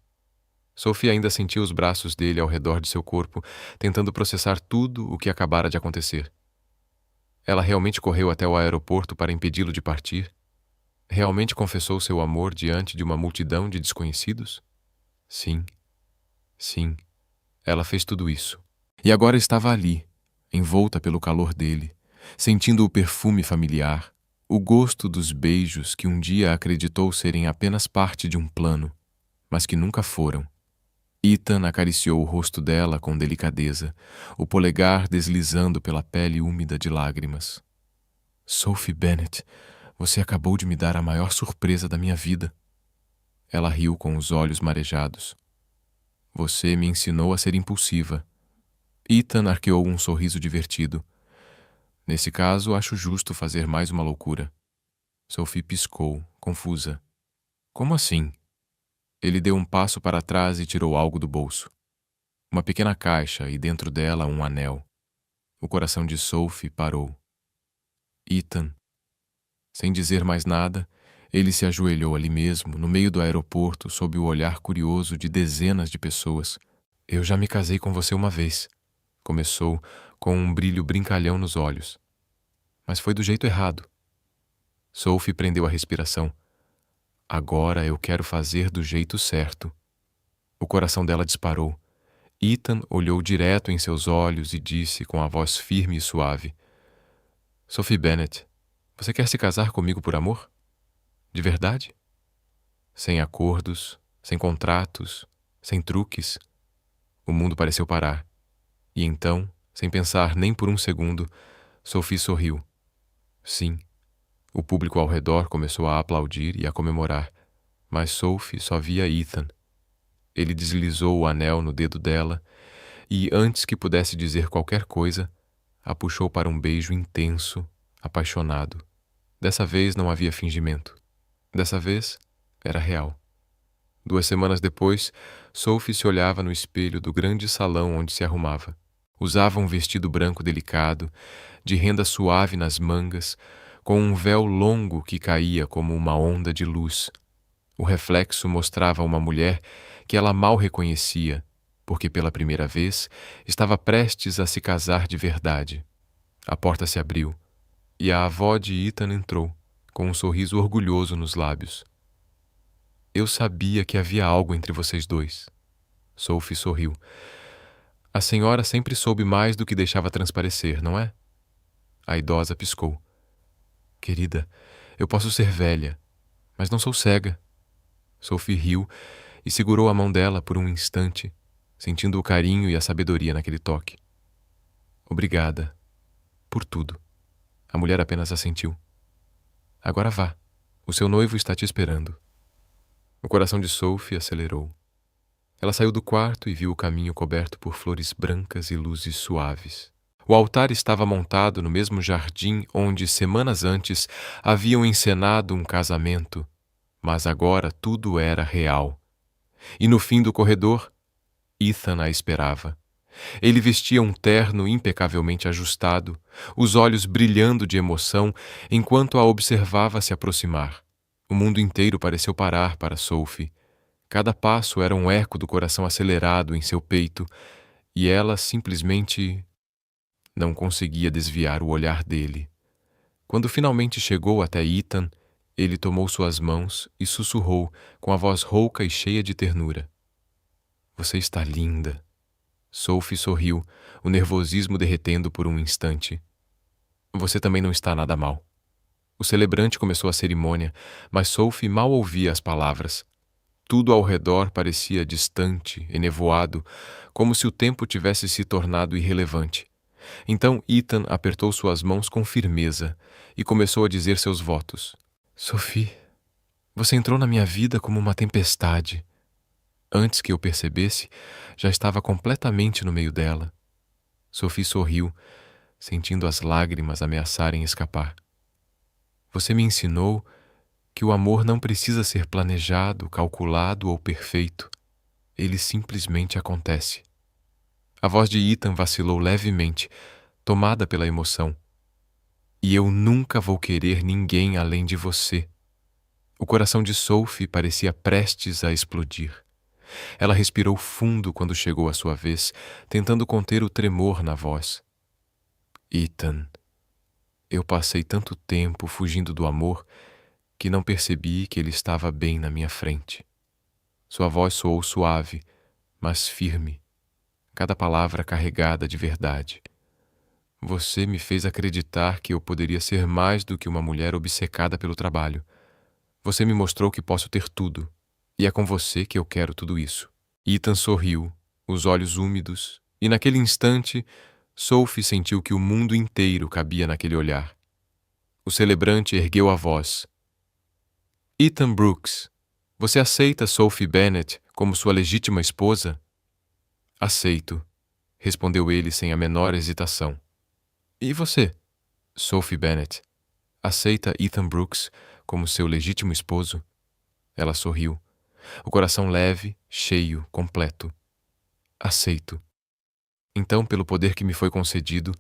Sophie ainda sentia os braços dele ao redor de seu corpo, tentando processar tudo o que acabara de acontecer. Ela realmente correu até o aeroporto para impedi-lo de partir? Realmente confessou seu amor diante de uma multidão de desconhecidos? Sim. Sim. Ela fez tudo isso. E agora estava ali, envolta pelo calor dele, sentindo o perfume familiar, o gosto dos beijos que um dia acreditou serem apenas parte de um plano, mas que nunca foram. Ethan acariciou o rosto dela com delicadeza, o polegar deslizando pela pele úmida de lágrimas. Sophie Bennett, Você acabou de me dar a maior surpresa da minha vida. Ela riu com os olhos marejados. Você me ensinou a ser impulsiva. Ethan arqueou um sorriso divertido. Nesse caso, acho justo fazer mais uma loucura. Sophie piscou, confusa. Como assim? Ele deu um passo para trás e tirou algo do bolso. Uma pequena caixa e dentro dela um anel. O coração de Sophie parou. Ethan. Sem dizer mais nada, ele se ajoelhou ali mesmo, no meio do aeroporto, sob o olhar curioso de dezenas de pessoas. Eu já me casei com você uma vez. Começou, com um brilho brincalhão nos olhos. Mas foi do jeito errado. Sophie prendeu a respiração. Agora eu quero fazer do jeito certo. O coração dela disparou. Ethan olhou direto em seus olhos e disse com a voz firme e suave: Sophie Bennett, você quer se casar comigo por amor? De verdade? Sem acordos, sem contratos, sem truques. O mundo pareceu parar. E então, sem pensar nem por um segundo, Sophie sorriu. Sim. O público ao redor começou a aplaudir e a comemorar, mas Sophie só via Ethan. Ele deslizou o anel no dedo dela e, antes que pudesse dizer qualquer coisa, a puxou para um beijo intenso, apaixonado. Dessa vez não havia fingimento. Dessa vez, era real. 2 semanas depois, Sophie se olhava no espelho do grande salão onde se arrumava. Usava um vestido branco delicado, de renda suave nas mangas, com um véu longo que caía como uma onda de luz. O reflexo mostrava uma mulher que ela mal reconhecia, porque pela primeira vez estava prestes a se casar de verdade. A porta se abriu, e a avó de Ethan entrou, com um sorriso orgulhoso nos lábios. Eu sabia que havia algo entre vocês dois. Sophie sorriu. A senhora sempre soube mais do que deixava transparecer, não é? A idosa piscou. Querida, eu posso ser velha, mas não sou cega. Sophie riu e segurou a mão dela por um instante, sentindo o carinho e a sabedoria naquele toque. Obrigada. Por tudo. A mulher apenas assentiu. Agora vá. O seu noivo está te esperando. O coração de Sophie acelerou. Ela saiu do quarto e viu o caminho coberto por flores brancas e luzes suaves. O altar estava montado no mesmo jardim onde, semanas antes, haviam encenado um casamento, mas agora tudo era real. E no fim do corredor, Ethan a esperava. Ele vestia um terno impecavelmente ajustado, os olhos brilhando de emoção enquanto a observava se aproximar. O mundo inteiro pareceu parar para Sophie. Cada passo era um eco do coração acelerado em seu peito, e ela simplesmente não conseguia desviar o olhar dele. Quando finalmente chegou até Ethan, ele tomou suas mãos e sussurrou com a voz rouca e cheia de ternura. Você está linda. Sophie sorriu, o nervosismo derretendo por um instante. Você também não está nada mal. O celebrante começou a cerimônia, mas Sophie mal ouvia as palavras. Tudo ao redor parecia distante, enevoado, como se o tempo tivesse se tornado irrelevante. Então Ethan apertou suas mãos com firmeza e começou a dizer seus votos. Sophie, você entrou na minha vida como uma tempestade. Antes que eu percebesse, já estava completamente no meio dela. Sophie sorriu, sentindo as lágrimas ameaçarem escapar. Você me ensinou que o amor não precisa ser planejado, calculado ou perfeito. Ele simplesmente acontece. A voz de Ethan vacilou levemente, tomada pela emoção. E eu nunca vou querer ninguém além de você. O coração de Sophie parecia prestes a explodir. Ela respirou fundo quando chegou a sua vez, tentando conter o tremor na voz. Ethan, eu passei tanto tempo fugindo do amor que não percebi que ele estava bem na minha frente. Sua voz soou suave, mas firme, cada palavra carregada de verdade. Você me fez acreditar que eu poderia ser mais do que uma mulher obcecada pelo trabalho. Você me mostrou que posso ter tudo, e é com você que eu quero tudo isso. Ethan sorriu, os olhos úmidos, e naquele instante, Sophie sentiu que o mundo inteiro cabia naquele olhar. O celebrante ergueu a voz. Ethan Brooks, você aceita Sophie Bennet como sua legítima esposa? Aceito, respondeu ele sem a menor hesitação. E você, Sophie Bennet, aceita Ethan Brooks como seu legítimo esposo? Ela sorriu, o coração leve, cheio, completo. Aceito. Então, pelo poder que me foi concedido,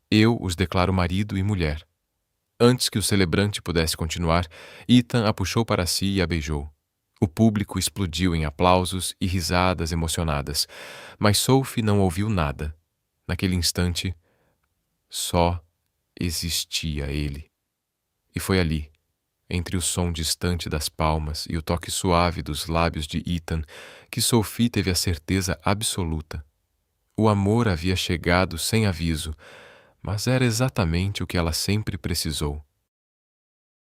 eu os declaro marido e mulher. Antes que o celebrante pudesse continuar, Ethan a puxou para si e a beijou. O público explodiu em aplausos e risadas emocionadas, mas Sophie não ouviu nada. Naquele instante, só existia ele. E foi ali, entre o som distante das palmas e o toque suave dos lábios de Ethan, que Sophie teve a certeza absoluta. O amor havia chegado sem aviso, mas era exatamente o que ela sempre precisou.